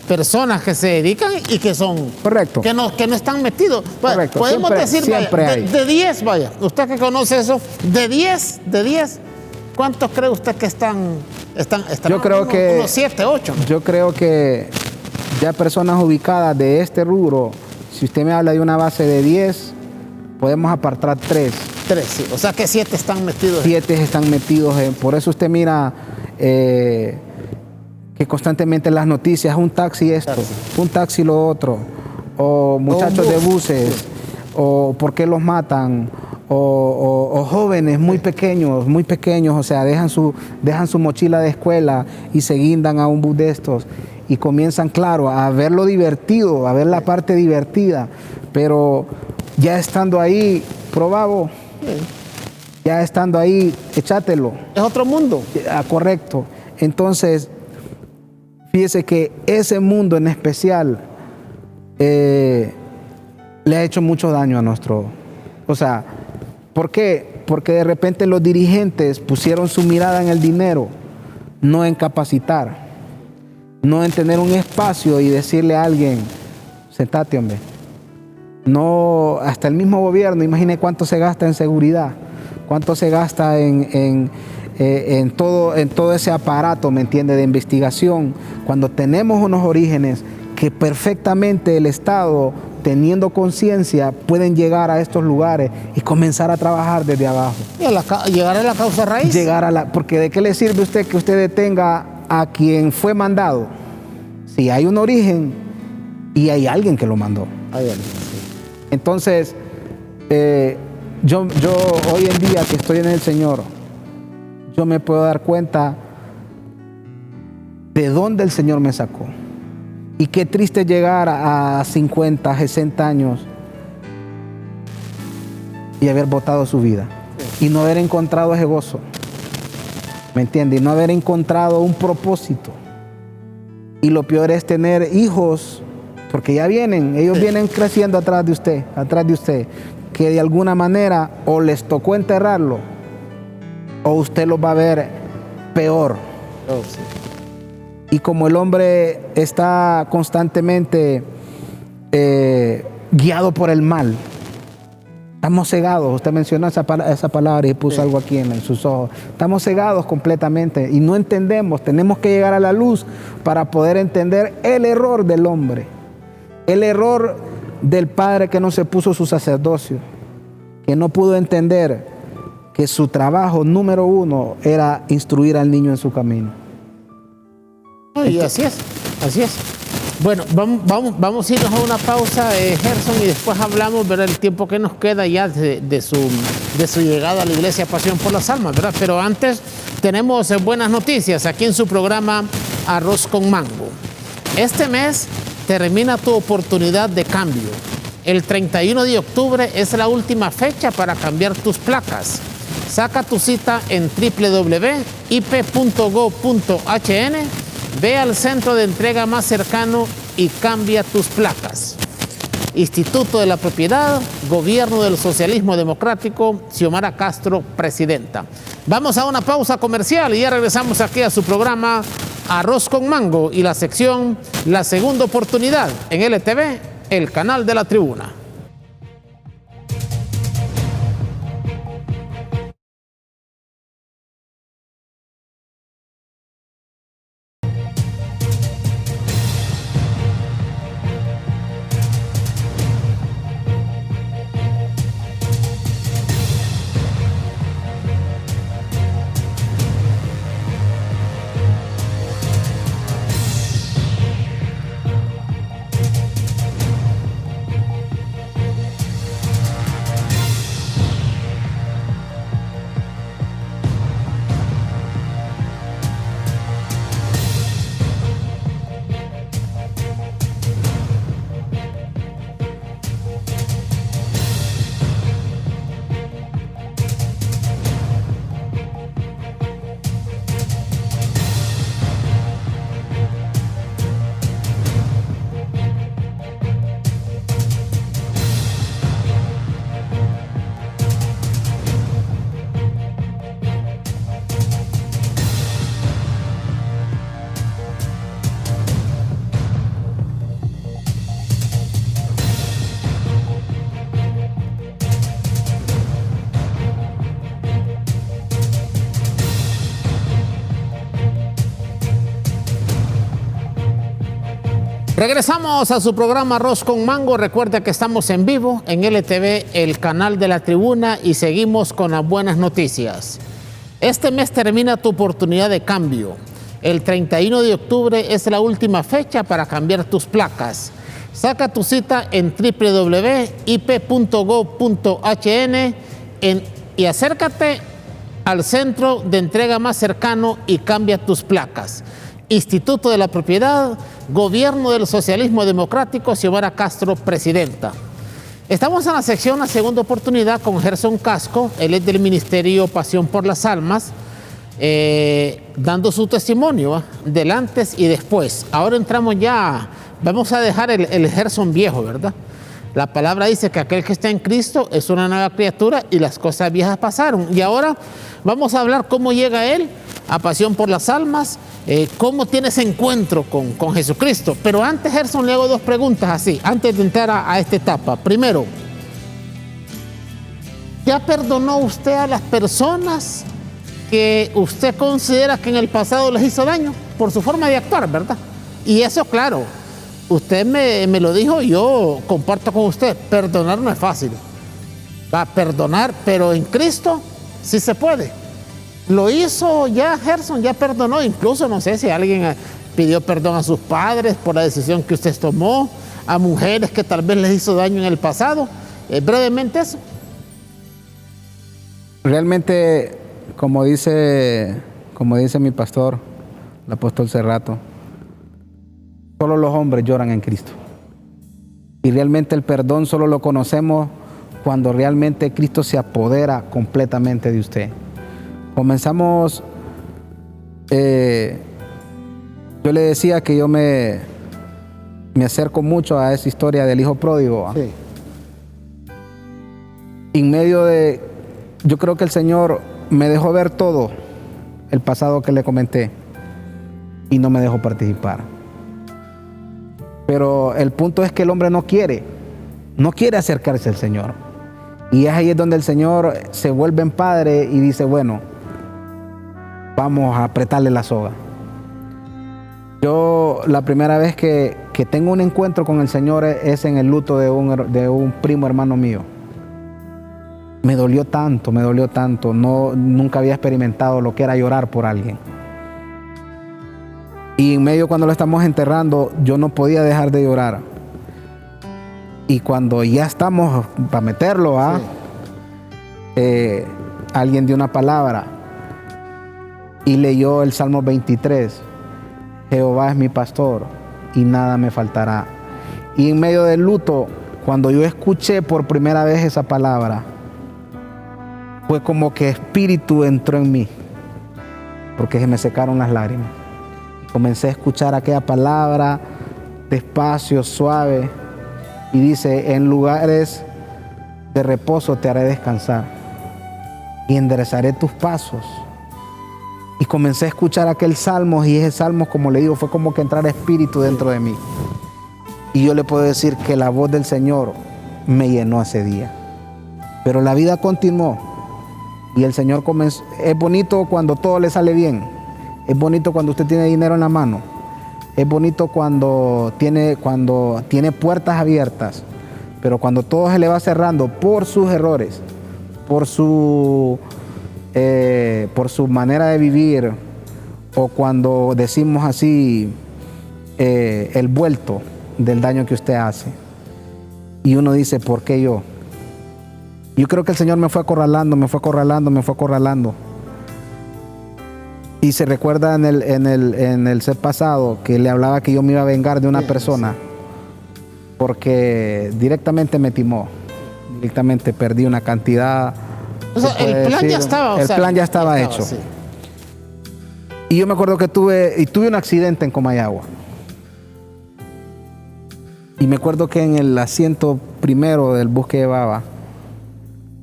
Personas que se dedican y que son... Correcto. Que no están metidos. Correcto. Podemos decir, siempre vaya, hay. de 10, vaya, usted que conoce eso, de 10, ¿cuántos cree usted que están yo creo que unos 7, 8. Yo creo que ya personas ubicadas de este rubro, si usted me habla de una base de 10, podemos apartar 3. 3, sí. O sea que 7 están metidos. 7 están metidos. Por eso usted mira que constantemente en las noticias, un taxi esto, un taxi lo otro, o muchachos de buses, sí, o por qué los matan, o jóvenes muy pequeños, o sea, dejan su mochila de escuela y se guindan a un bus de estos y comienzan, claro, a ver lo divertido, a ver la parte divertida, pero ya estando ahí, probado, ya estando ahí, échatelo. Es otro mundo. Correcto. Entonces, fíjese que ese mundo en especial le ha hecho mucho daño a nuestro... O sea, ¿por qué? Porque de repente los dirigentes pusieron su mirada en el dinero, no en capacitar, no en tener un espacio y decirle a alguien, sentate, hombre. No, hasta el mismo gobierno, imagine cuánto se gasta en seguridad, cuánto se gasta en todo ese aparato, ¿me entiende?, de investigación, cuando tenemos unos orígenes que perfectamente el Estado, teniendo conciencia, pueden llegar a estos lugares y comenzar a trabajar desde abajo. ¿Y llegar a la causa raíz? Porque ¿de qué le sirve a usted que usted detenga a quien fue mandado? Si hay un origen y hay alguien que lo mandó. Hay alguien, sí. Entonces, yo hoy en día que estoy en el Señor, yo me puedo dar cuenta de dónde el Señor me sacó. Y qué triste llegar a 50, 60 años y haber botado su vida. Sí. Y no haber encontrado ese gozo. ¿Me entiende? Y no haber encontrado un propósito. Y lo peor es tener hijos, porque ya vienen, ellos vienen creciendo atrás de usted, que de alguna manera o les tocó enterrarlo o usted lo va a ver peor. Oh, sí. Y como el hombre está constantemente guiado por el mal, estamos cegados. Usted mencionó esa palabra y puso algo aquí en sus ojos. Estamos cegados completamente y no entendemos. Tenemos que llegar a la luz para poder entender el error del hombre, el error del padre que no se puso su sacerdocio, que no pudo entender que su trabajo número uno era instruir al niño en su camino. Y así es, así es. Bueno, vamos a irnos a una pausa, Gerson, y después hablamos, ¿verdad?, el tiempo que nos queda ya de su llegada a la Iglesia Pasión por las Almas, ¿verdad? Pero antes tenemos buenas noticias aquí en su programa Arroz con Mango. Este mes termina tu oportunidad de cambio. El 31 de octubre es la última fecha para cambiar tus placas. Saca tu cita en www.ip.gov.hn. Ve al centro de entrega más cercano y cambia tus placas. Instituto de la Propiedad, Gobierno del Socialismo Democrático, Xiomara Castro, presidenta. Vamos a una pausa comercial y ya regresamos aquí a su programa Arroz con Mango y la sección La Segunda Oportunidad en LTV, el canal de la Tribuna. Regresamos a su programa Arroz con Mango. Recuerde que estamos en vivo en LTV, el canal de la Tribuna, y seguimos con las buenas noticias. Este mes termina tu oportunidad de cambio. El 31 de octubre es la última fecha para cambiar tus placas. Saca tu cita en www.ip.gov.hn y acércate al centro de entrega más cercano y cambia tus placas. Instituto de la Propiedad, Gobierno del Socialismo Democrático, Xiomara Castro, presidenta. Estamos en la sección La Segunda Oportunidad con Gerson Casco. Él es del Ministerio Pasión por las Almas, dando su testimonio del antes y después. Ahora entramos ya, vamos a dejar el Gerson viejo, ¿verdad? La palabra dice que aquel que está en Cristo es una nueva criatura y las cosas viejas pasaron. Y ahora vamos a hablar cómo llega él a Pasión por las Almas, cómo tiene ese encuentro con Jesucristo. Pero antes, Gerson, le hago dos preguntas así, antes de entrar a esta etapa. Primero, ¿ya perdonó usted a las personas que usted considera que en el pasado les hizo daño por su forma de actuar, verdad? Y eso, claro, usted me lo dijo, yo comparto con usted, perdonar no es fácil. Va a perdonar, pero en Cristo sí se puede. Lo hizo ya Gerson, ya perdonó, incluso no sé si alguien pidió perdón a sus padres por la decisión que usted tomó, a mujeres que tal vez les hizo daño en el pasado. Brevemente eso. Realmente, como dice mi pastor, el apóstol Cerrato, solo los hombres lloran en Cristo. Y realmente el perdón solo lo conocemos cuando realmente Cristo se apodera completamente de usted. Comenzamos, yo le decía que yo me acerco mucho a esa historia del hijo pródigo. Sí. en medio de, yo creo que el Señor me dejó ver todo el pasado que le comenté y no me dejó participar. Pero el punto es que el hombre no quiere acercarse al Señor. Y es ahí es donde el Señor se vuelve en padre y dice, bueno, vamos a apretarle la soga. Yo la primera vez que tengo un encuentro con el Señor es en el luto de un primo hermano mío. Me dolió tanto, nunca había experimentado lo que era llorar por alguien. Y en medio cuando lo estamos enterrando, yo no podía dejar de llorar. Y cuando ya estamos para meterlo, alguien dio una palabra y leyó el Salmo 23. Jehová es mi pastor y nada me faltará. Y en medio del luto, cuando yo escuché por primera vez esa palabra, fue como que espíritu entró en mí, porque se me secaron las lágrimas. Comencé a escuchar aquella palabra despacio, suave, y dice, en lugares de reposo te haré descansar y enderezaré tus pasos. Y comencé a escuchar aquel salmo, y ese salmo, como le digo, fue como que entrar espíritu dentro de mí. Y yo le puedo decir que la voz del Señor me llenó ese día. Pero la vida continuó y el Señor comenzó. Es bonito cuando todo le sale bien. Es bonito cuando usted tiene dinero en la mano. Es bonito cuando tiene puertas abiertas. Pero cuando todo se le va cerrando por sus errores, por su manera de vivir, o cuando decimos así, el vuelto del daño que usted hace. Y uno dice, ¿por qué yo? Yo creo que el Señor me fue acorralando. Y se recuerda en el set pasado que le hablaba que yo me iba a vengar de una persona, porque directamente me timó, directamente perdí una cantidad. O sea, el plan ya estaba. El plan ya estaba hecho. Sí. Y yo me acuerdo que tuve un accidente en Comayagua. Y me acuerdo que en el asiento primero del bus que llevaba,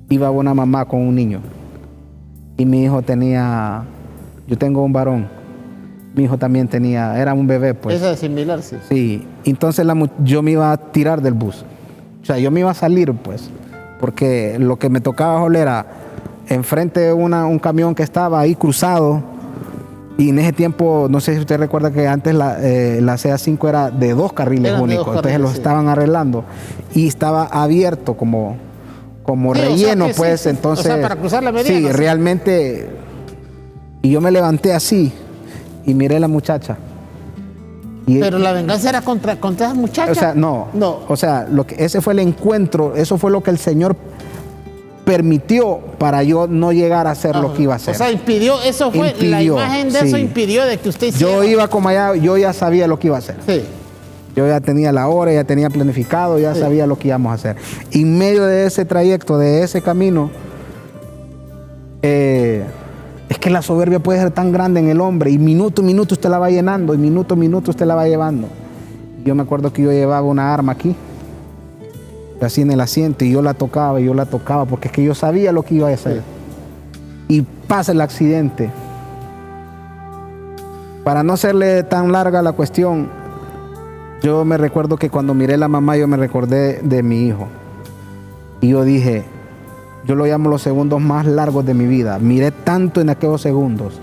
iba una mamá con un niño. Y mi hijo tenía, yo tengo un varón, mi hijo también tenía, era un bebé pues. Eso es similar, sí. Sí, entonces yo me iba a tirar del bus. O sea, yo me iba a salir pues, porque lo que me tocaba era enfrente de un camión que estaba ahí cruzado. Y en ese tiempo, no sé si usted recuerda que antes la CA5 era de 2 carriles únicos, entonces los estaban arreglando y estaba abierto como relleno, o sea, pues, sí. Entonces, o sea, para cruzar la mediana. Sí, realmente, y yo me levanté así y miré a la muchacha. Pero la venganza era contra esa muchacha. O sea, no. O sea, ese fue el encuentro, eso fue lo que el Señor permitió para yo no llegar a hacer lo que iba a hacer. O sea, impidió, eso fue, la imagen de eso impidió de que usted hiciera. Yo iba como allá, yo ya sabía lo que iba a hacer. Sí. Yo ya tenía la hora, ya tenía planificado, ya sabía lo que íbamos a hacer. Y en medio de ese trayecto, de ese camino, es que la soberbia puede ser tan grande en el hombre, y minuto a minuto usted la va llenando, y minuto a minuto usted la va llevando. Yo me acuerdo que yo llevaba una arma aquí, así en el asiento, y yo la tocaba, porque es que yo sabía lo que iba a hacer. Y pasa el accidente. Para no hacerle tan larga la cuestión, yo me recuerdo que cuando miré a la mamá, yo me recordé de mi hijo. Y yo dije, yo lo llamo los segundos más largos de mi vida. Miré tanto en aquellos segundos.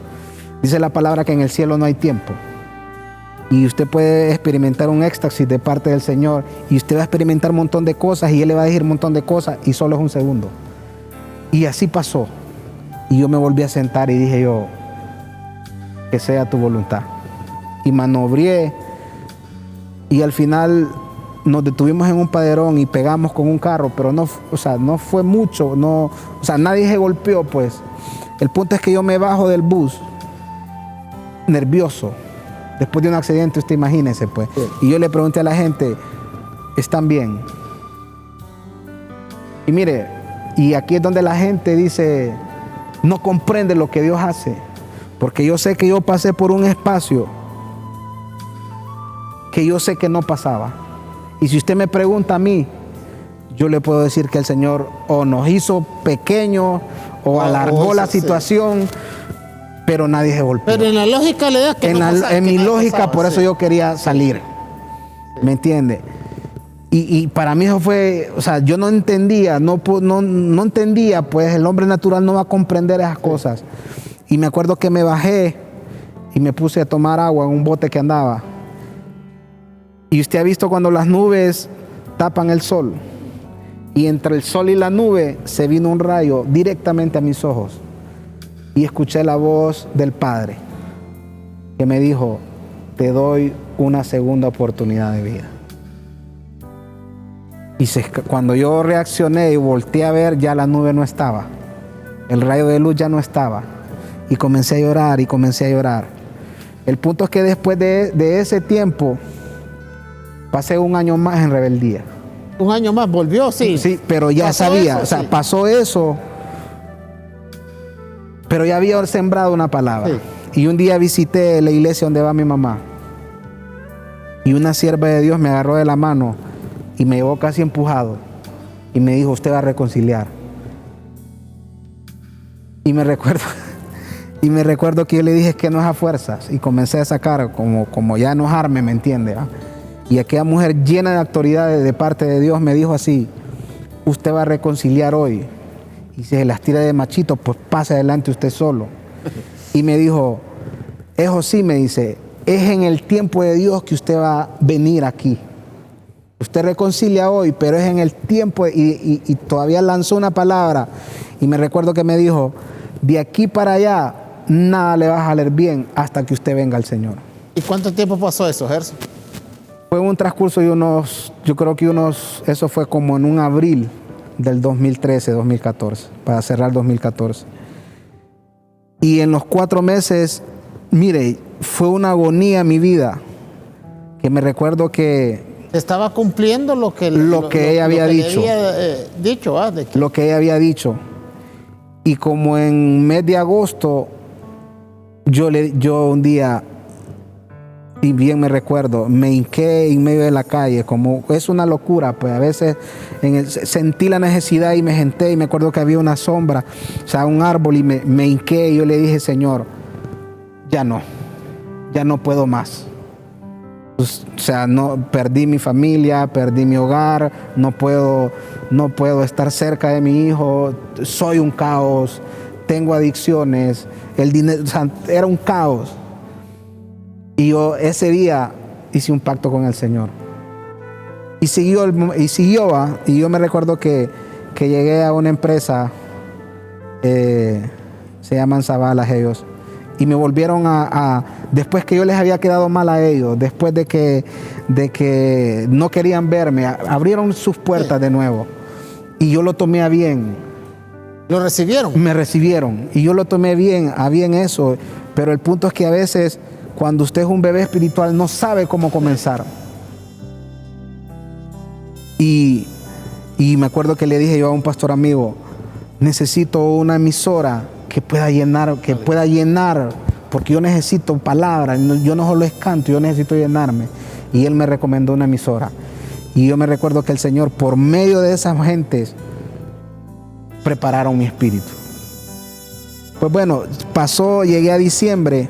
Dice la palabra que en el cielo no hay tiempo. Y usted puede experimentar un éxtasis de parte del Señor, y usted va a experimentar un montón de cosas, y Él le va a decir un montón de cosas, y solo es un segundo. Y así pasó. Y yo me volví a sentar y dije yo, que sea tu voluntad. Y maniobré, y al final nos detuvimos en un paderón y pegamos con un carro, pero no fue mucho, nadie se golpeó pues. El punto es que yo me bajo del bus, nervioso. Después de un accidente, usted imagínese pues. Sí. Y yo le pregunté a la gente, ¿están bien? Y mire, y aquí es donde la gente dice, no comprende lo que Dios hace. Porque yo sé que yo pasé por un espacio que yo sé que no pasaba. Y si usted me pregunta a mí, yo le puedo decir que el Señor o nos hizo pequeños o alargó la situación, pero nadie se golpeó. Pero en la lógica le da que en mi lógica, por eso yo quería salir. ¿Me entiende? Y para mí eso fue, o sea, yo no entendía, no entendía, pues el hombre natural no va a comprender esas cosas. Y me acuerdo que me bajé y me puse a tomar agua en un bote que andaba. Y usted ha visto cuando las nubes tapan el sol. Y entre el sol y la nube se vino un rayo directamente a mis ojos. Y escuché la voz del Padre que me dijo, te doy una segunda oportunidad de vida. Y cuando yo reaccioné y volteé a ver, ya la nube no estaba. El rayo de luz ya no estaba. Y comencé a llorar y comencé a llorar. El punto es que después de ese tiempo, pasé un año más en rebeldía. Un año más, volvió, sí. Sí, pero ya sabía, eso, o sea, sí. Pasó eso, pero ya había sembrado una palabra. Sí. Y un día visité la iglesia donde va mi mamá. Y una sierva de Dios me agarró de la mano y me llevó casi empujado. Y me dijo, usted va a reconciliar. Y me recuerdo que yo le dije que no es a fuerzas. Y comencé a sacar, como ya enojarme, ¿me entiende? ¿Ah? Y aquella mujer llena de autoridad de parte de Dios me dijo así, usted va a reconciliar hoy. Y si se las tira de machito, pues pase adelante usted solo. Y me dijo, eso sí, me dice, es en el tiempo de Dios que usted va a venir aquí. Usted reconcilia hoy, pero es en el tiempo, y todavía lanzó una palabra. Y me recuerdo que me dijo, de aquí para allá, nada le va a salir bien hasta que usted venga al Señor. ¿Y cuánto tiempo pasó eso, Gerson? Fue un transcurso de eso fue como en un abril del 2013, 2014, para cerrar 2014. Y en los 4 meses, mire, fue una agonía en mi vida, que me recuerdo que estaba cumpliendo lo que ella había dicho. Lo que ella había dicho. Y como en mes de agosto, yo un día, y bien me recuerdo, me hinqué en medio de la calle, como es una locura, pues a veces sentí la necesidad y me senté, y me acuerdo que había una sombra, o sea, un árbol, y me hinqué, y yo le dije, Señor, ya no puedo más. Pues, o sea, perdí mi familia, perdí mi hogar, no puedo estar cerca de mi hijo, soy un caos, tengo adicciones, el dinero, o sea, era un caos. Y yo ese día hice un pacto con el Señor. Y siguió, y yo me recuerdo que llegué a una empresa, se llaman Zabalas ellos, y me volvieron después que yo les había quedado mal a ellos, después de que no querían verme, abrieron sus puertas de nuevo. Y yo lo tomé a bien. ¿Lo recibieron? Me recibieron. Y yo lo tomé a bien eso. Pero el punto es que a veces, cuando usted es un bebé espiritual, no sabe cómo comenzar. Y me acuerdo que le dije yo a un pastor amigo, necesito una emisora que pueda llenar, porque yo necesito palabras, yo no solo es canto, yo necesito llenarme. Y él me recomendó una emisora. Y yo me recuerdo que el Señor, por medio de esas gentes, prepararon mi espíritu. Pues bueno, llegué a diciembre.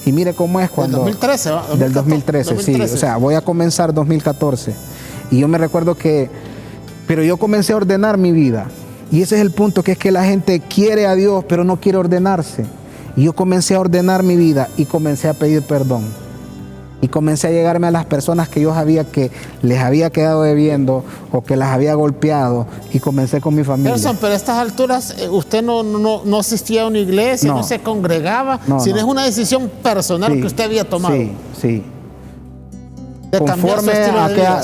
Y mire cómo es cuando... Del 2013, ¿va? Del 2013, sí. O sea, voy a comenzar 2014. Y yo me recuerdo pero yo comencé a ordenar mi vida. Y ese es el punto, que es que la gente quiere a Dios, pero no quiere ordenarse. Y yo comencé a ordenar mi vida y comencé a pedir perdón. Y comencé a llegarme a las personas que yo sabía que les había quedado debiendo o que las había golpeado, y comencé con mi familia. Gerson, pero a estas alturas usted no asistía a una iglesia, no se congregaba, sino es una decisión personal que usted había tomado. Sí. De cambiar su estilo de vida.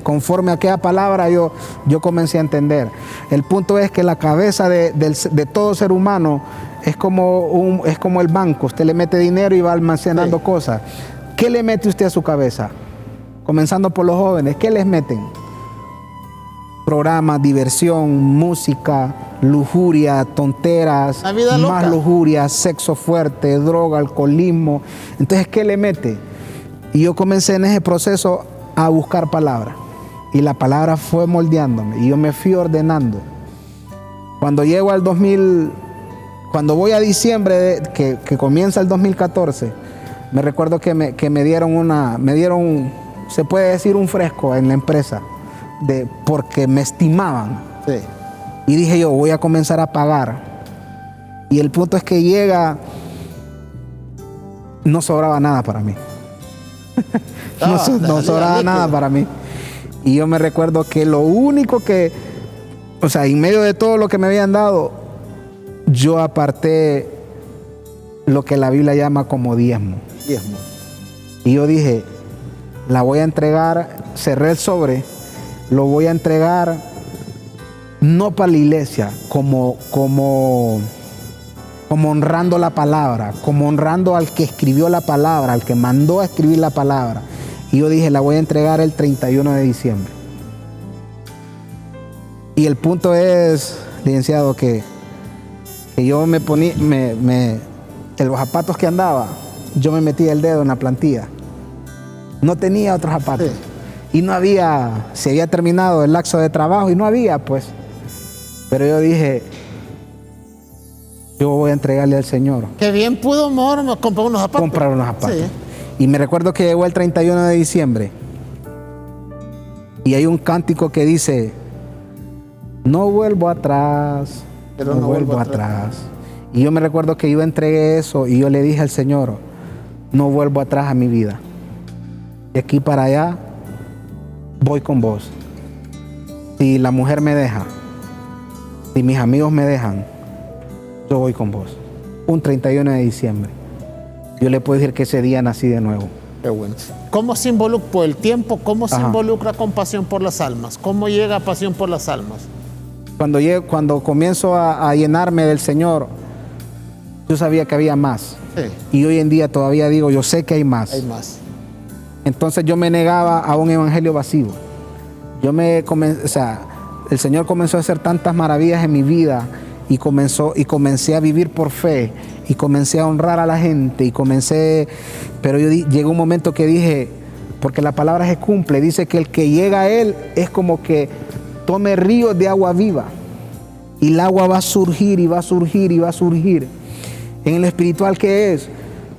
Conforme a aquella palabra yo comencé a entender. El punto es que la cabeza de todo ser humano es como el banco. Usted le mete dinero y va almacenando cosas. ¿Qué le mete usted a su cabeza? Comenzando por los jóvenes, ¿qué les meten? Programas, diversión, música, lujuria, tonteras, más lujuria, sexo fuerte, droga, alcoholismo. Entonces, ¿qué le mete? Y yo comencé en ese proceso a buscar palabras. Y la palabra fue moldeándome y yo me fui ordenando. Cuando llego al 2000, cuando voy a diciembre, que comienza el 2014, me recuerdo que me dieron, se puede decir, un fresco en la empresa, porque me estimaban. Sí. Y dije yo, voy a comenzar a pagar. Y el punto es que llega, no sobraba nada para mí. No sobraba nada para mí. Y yo me recuerdo que lo único que, o sea, en medio de todo lo que me habían dado, yo aparté lo que la Biblia llama como diezmo. Y yo dije, la voy a entregar, cerré el sobre, lo voy a entregar no para la iglesia, como honrando la palabra, como honrando al que escribió la palabra, al que mandó a escribir la palabra. Y yo dije, la voy a entregar el 31 de diciembre. Y el punto es, licenciado, que yo me ponía, en los zapatos que andaba, yo me metía el dedo en la plantilla. No tenía otros zapatos. Sí. Y no había, se había terminado el lapso de trabajo y no había, pues. Pero yo dije, yo voy a entregarle al Señor. Qué bien pudo mejor comprar unos zapatos. Comprar unos zapatos. Sí. Y me recuerdo que llegó el 31 de diciembre y hay un cántico que dice, no vuelvo atrás, no vuelvo atrás. Y yo me recuerdo que yo entregué eso y yo le dije al Señor, no vuelvo atrás a mi vida. De aquí para allá voy con vos. Si la mujer me deja, si mis amigos me dejan, yo voy con vos. Un 31 de diciembre. Yo le puedo decir que ese día nací de nuevo. Qué bueno. ¿Cómo se involucra por el tiempo? ¿Cómo se involucra con pasión por las almas? ¿Cómo llega a pasión por las almas? Cuando comienzo a llenarme del Señor, yo sabía que había más. Sí. Y hoy en día todavía digo, yo sé que hay más. Hay más. Entonces yo me negaba a un evangelio vacío. El Señor comenzó a hacer tantas maravillas en mi vida y comencé a vivir por fe y comencé a honrar a la gente pero llegó un momento que dije, porque la palabra se cumple, dice que el que llega a Él es como que tome ríos de agua viva y el agua va a surgir y va a surgir y va a surgir. En el espiritual, ¿qué es?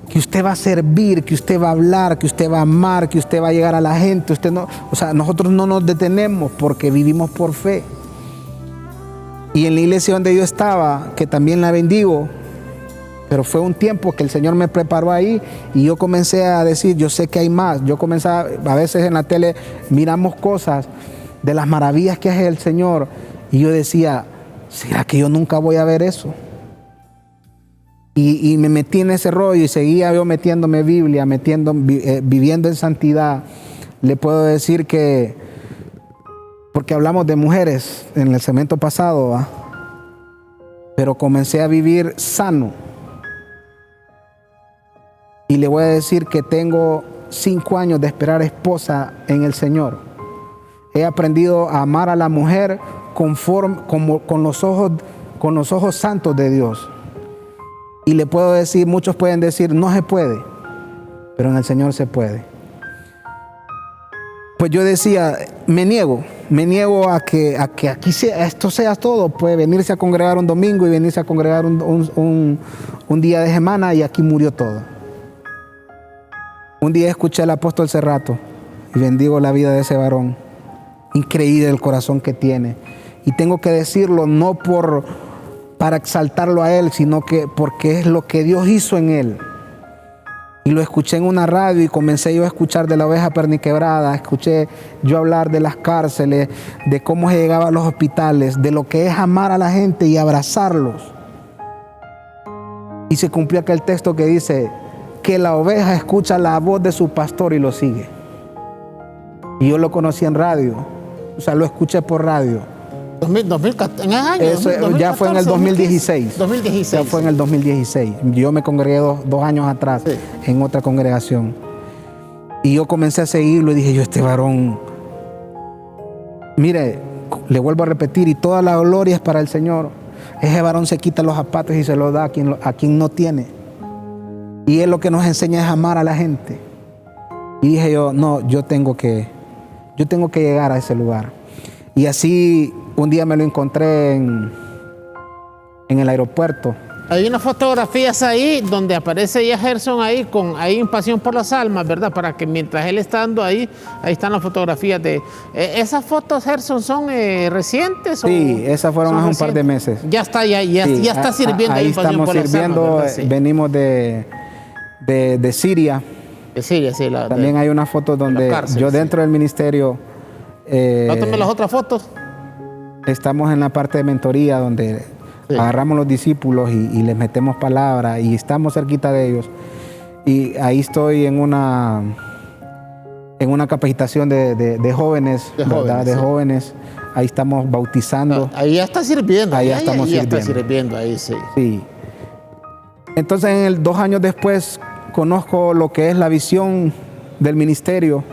Que usted va a servir, que usted va a hablar, que usted va a amar, que usted va a llegar a la gente. Nosotros no nos detenemos porque vivimos por fe. Y en la iglesia donde yo estaba, que también la bendigo, pero fue un tiempo que el Señor me preparó ahí y yo comencé a decir, yo sé que hay más. Yo comencé a veces en la tele miramos cosas de las maravillas que hace el Señor y yo decía, ¿será que yo nunca voy a ver eso? Y me metí en ese rollo y seguía yo metiéndome Biblia, viviendo en santidad. Le puedo decir que, porque hablamos de mujeres en el segmento pasado, ¿va? Pero comencé a vivir sano. Y le voy a decir que tengo 5 años de esperar esposa en el Señor. He aprendido a amar a la mujer con los ojos santos de Dios. Y le puedo decir, muchos pueden decir, no se puede, pero en el Señor se puede. Pues yo decía, me niego a que aquí esto sea todo, pues venirse a congregar un domingo y venirse a congregar un día de semana y aquí murió todo. Un día escuché al apóstol Cerrato y bendigo la vida de ese varón, increíble el corazón que tiene. Y tengo que decirlo no para exaltarlo a él, sino que porque es lo que Dios hizo en él. Y lo escuché en una radio y comencé yo a escuchar de la oveja perniquebrada, escuché yo hablar de las cárceles, de cómo se llegaba a los hospitales, de lo que es amar a la gente y abrazarlos. Y se cumplió aquel texto que dice que la oveja escucha la voz de su pastor y lo sigue. Y yo lo conocí en radio, lo escuché por radio. 2014, en el año, eso 2014, ya fue en el 2016. 2016. Ya fue en el 2016. Yo me congregué dos años atrás, sí, en otra congregación. Y yo comencé a seguirlo y dije yo, este varón, mire, le vuelvo a repetir, y toda la gloria es para el Señor. Ese varón se quita los zapatos y se los da a quien no tiene. Y él lo que nos enseña es amar a la gente. Y dije yo, no, yo tengo que yo tengo que llegar a ese lugar. Y así un día me lo encontré en el aeropuerto. Hay unas fotografías ahí donde aparece ya Gerson ahí en Pasión por las Almas, ¿verdad? Para que mientras él está andando ahí están las fotografías de... ¿Esas fotos, Gerson, son recientes? Sí, esas fueron hace un par de meses. Ya está, ya está sirviendo ahí en Pasión estamos por las sirviendo, Almas, ¿verdad? Sí. venimos de Siria. De Siria, sí. También hay una foto donde cárcel, yo dentro del ministerio... Tómame las otras fotos. Estamos en la parte de mentoría donde agarramos los discípulos y les metemos palabra y estamos cerquita de ellos. Y ahí estoy en una capacitación de jóvenes, ¿verdad? De jóvenes. Ahí estamos bautizando. Ahí ya está sirviendo. Ahí ya estamos sirviendo. Está sirviendo, ahí sí. Sí. Entonces, 2 años después, conozco lo que es la visión del ministerio.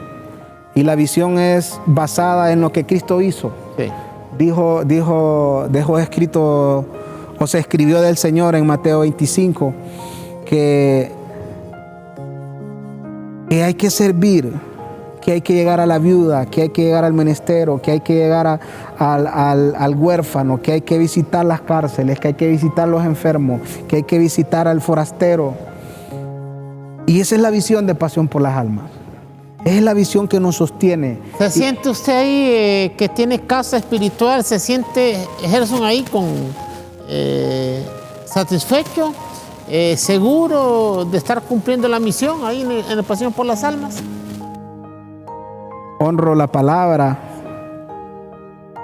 Y la visión es basada en lo que Cristo hizo. Sí. Dejó escrito, o se escribió del Señor en Mateo 25, que hay que servir, que hay que llegar a la viuda, que hay que llegar al menestero, que hay que llegar al huérfano, que hay que visitar las cárceles, que hay que visitar los enfermos, que hay que visitar al forastero. Y esa es la visión de Pasión por las Almas. Es la visión que nos sostiene. ¿Se siente usted ahí que tiene casa espiritual? ¿Se siente, Gerson, ahí satisfecho, seguro de estar cumpliendo la misión ahí en el Pasión por las Almas? Honro la palabra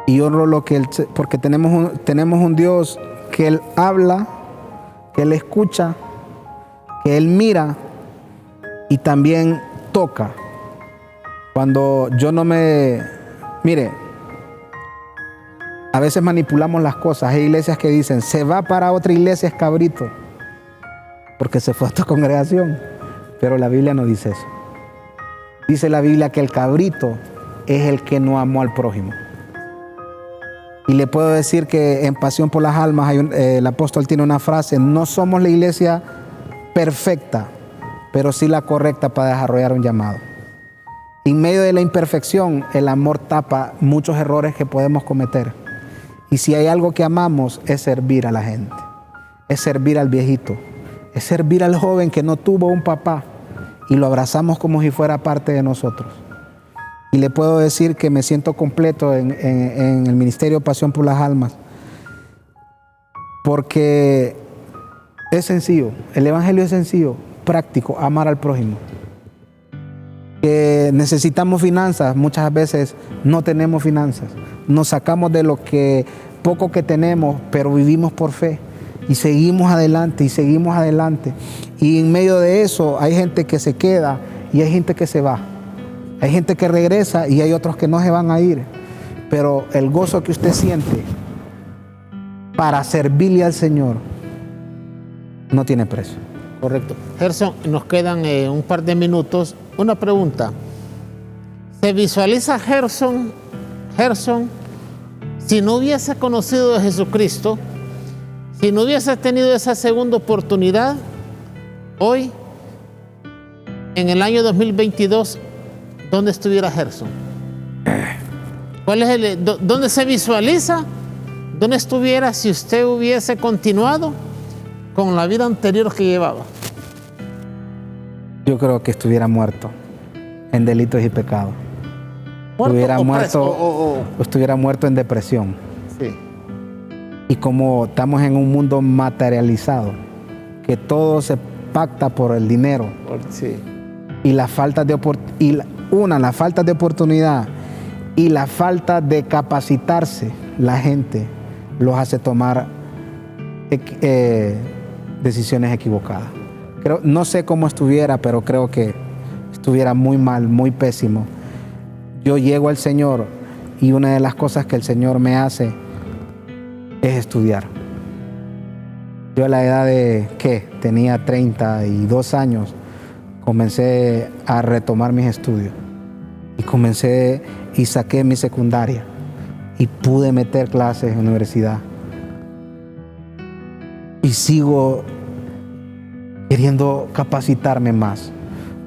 y honro lo que porque tenemos un Dios que Él habla, que Él escucha, que Él mira y también toca. Cuando yo no me... Mire, a veces manipulamos las cosas. Hay iglesias que dicen, se va para otra iglesia, es cabrito, porque se fue a otra congregación. Pero la Biblia no dice eso. Dice la Biblia que el cabrito es el que no amó al prójimo. Y le puedo decir que en Pasión por las Almas el apóstol tiene una frase, no somos la iglesia perfecta, pero sí la correcta para desarrollar un llamado. En medio de la imperfección, el amor tapa muchos errores que podemos cometer. Y si hay algo que amamos, es servir a la gente. Es servir al viejito. Es servir al joven que no tuvo un papá y lo abrazamos como si fuera parte de nosotros. Y le puedo decir que me siento completo en el Ministerio Pasión por las Almas. Porque es sencillo. El Evangelio es sencillo, práctico, amar al prójimo. Que necesitamos finanzas, muchas veces no tenemos finanzas, nos sacamos de lo que poco que tenemos, pero vivimos por fe y seguimos adelante y en medio de eso hay gente que se queda y hay gente que se va, hay gente que regresa y hay otros que no se van a ir, pero el gozo que usted siente para servirle al Señor no tiene precio. Correcto. Gerson, nos quedan un par de minutos. Una pregunta. ¿Se visualiza Gerson, si no hubiese conocido a Jesucristo, si no hubiese tenido esa segunda oportunidad, hoy, en el año 2022, ¿dónde estuviera Gerson? ¿Dónde se visualiza? ¿Dónde estuviera si usted hubiese continuado con la vida anterior que llevaba? Yo creo que estuviera muerto en delitos y pecados. Estuviera muerto en depresión. Sí. Y como estamos en un mundo materializado, que todo se pacta por el dinero. Sí. Y la falta de la falta de oportunidad y la falta de capacitarse, la gente los hace tomar decisiones equivocadas. No sé cómo estuviera, pero creo que estuviera muy mal, muy pésimo. Yo llego al Señor y una de las cosas que el Señor me hace es estudiar. Yo a la edad de, tenía 32 años, comencé a retomar mis estudios. Y comencé y saqué mi secundaria. Y pude meter clases en la universidad. Y sigo queriendo capacitarme más,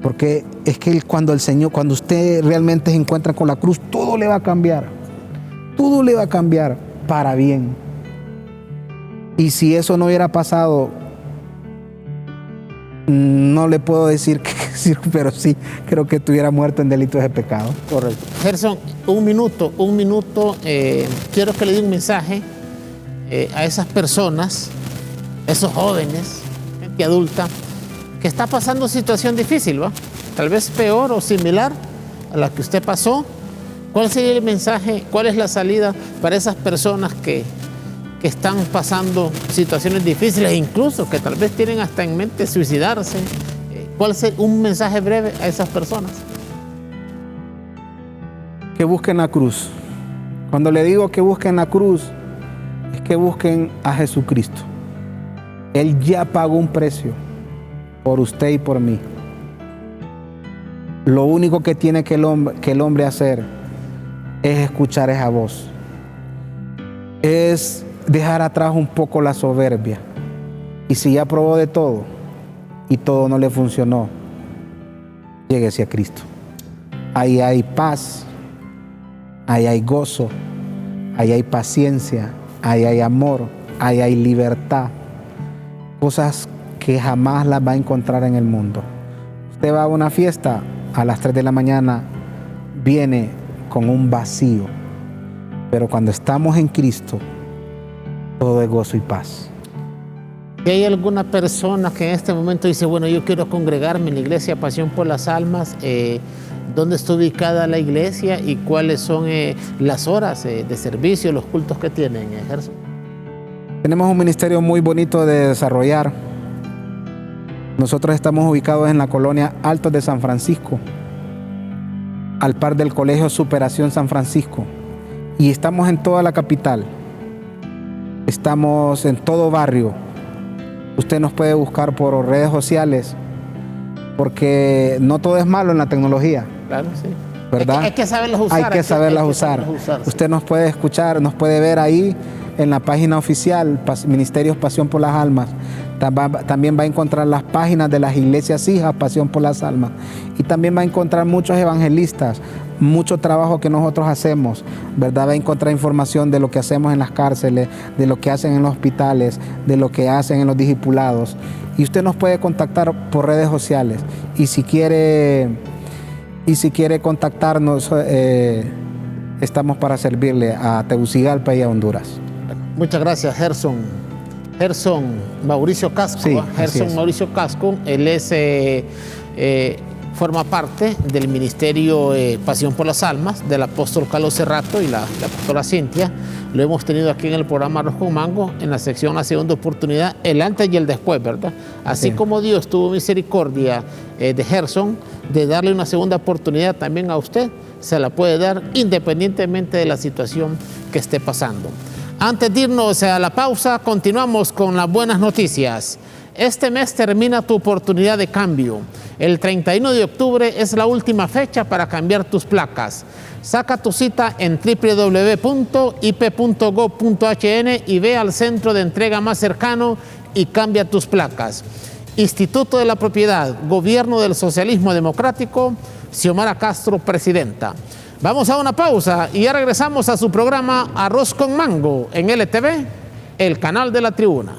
Porque es que cuando usted realmente se encuentra con la cruz, todo le va a cambiar. Todo le va a cambiar para bien. Y si eso no hubiera pasado, no le puedo decir que sí, pero sí, creo que estuviera muerto en delitos de pecado. Correcto. Gerson, un minuto. Quiero que le dé un mensaje a esas personas, esos jóvenes, gente adulta, que está pasando situación difícil, ¿va? Tal vez peor o similar a la que usted pasó. ¿Cuál sería el mensaje? ¿Cuál es la salida para esas personas que están pasando situaciones difíciles, incluso que tal vez tienen hasta en mente suicidarse? ¿Cuál es un mensaje breve a esas personas? Que busquen la cruz. Cuando le digo que busquen la cruz, es que busquen a Jesucristo. Él ya pagó un precio por usted y por mí. Lo único que tiene que el hombre hacer es escuchar esa voz. Es dejar atrás un poco la soberbia. Y si ya probó de todo y todo no le funcionó, lléguese a Cristo. Ahí hay paz, ahí hay gozo, ahí hay paciencia, ahí hay amor, ahí hay libertad. Cosas que jamás las va a encontrar en el mundo. Usted va a una fiesta a las 3 de la mañana, viene con un vacío. Pero cuando estamos en Cristo, todo es gozo y paz. ¿Y hay alguna persona que en este momento dice, bueno, yo quiero congregarme en la iglesia Pasión por las Almas? ¿Dónde está ubicada la iglesia y cuáles son las horas de servicio, los cultos que tienen, Gerson? Tenemos un ministerio muy bonito de desarrollar. Nosotros estamos ubicados en la colonia Altos de San Francisco, al par del Colegio Superación San Francisco. Y estamos en toda la capital. Estamos en todo barrio. Usted nos puede buscar por redes sociales, porque no todo es malo en la tecnología. Claro, sí. ¿Verdad? Hay que saberlas usar. Hay que saberlas usar. Usted nos puede escuchar, nos puede ver ahí en la página oficial, Ministerios Pasión por las Almas. También va a encontrar las páginas de las iglesias hijas Pasión por las Almas. Y también va a encontrar muchos evangelistas, mucho trabajo que nosotros hacemos, ¿verdad? Va a encontrar información de lo que hacemos en las cárceles, de lo que hacen en los hospitales, de lo que hacen en los discipulados. Y usted nos puede contactar por redes sociales. Y si quiere contactarnos, estamos para servirle a Tegucigalpa y a Honduras. Muchas gracias, Gerson. Gerson Mauricio Casco. Sí, Gerson Mauricio Casco, él forma parte del Ministerio Pasión por las Almas, del apóstol Carlos Cerrato y la pastora Cintia. Lo hemos tenido aquí en el programa Arroz con Mango, en la sección La Segunda Oportunidad, el antes y el después, ¿verdad? Así como Dios tuvo misericordia de Gerson, de darle una segunda oportunidad también a usted, se la puede dar independientemente de la situación que esté pasando. Antes de irnos a la pausa, continuamos con las buenas noticias. Este mes termina tu oportunidad de cambio. El 31 de octubre es la última fecha para cambiar tus placas. Saca tu cita en www.ip.gov.hn y ve al centro de entrega más cercano y cambia tus placas. Instituto de la Propiedad, Gobierno del Socialismo Democrático, Xiomara Castro, presidenta. Vamos a una pausa y ya regresamos a su programa Arroz con Mango en LTV, el canal de la Tribuna.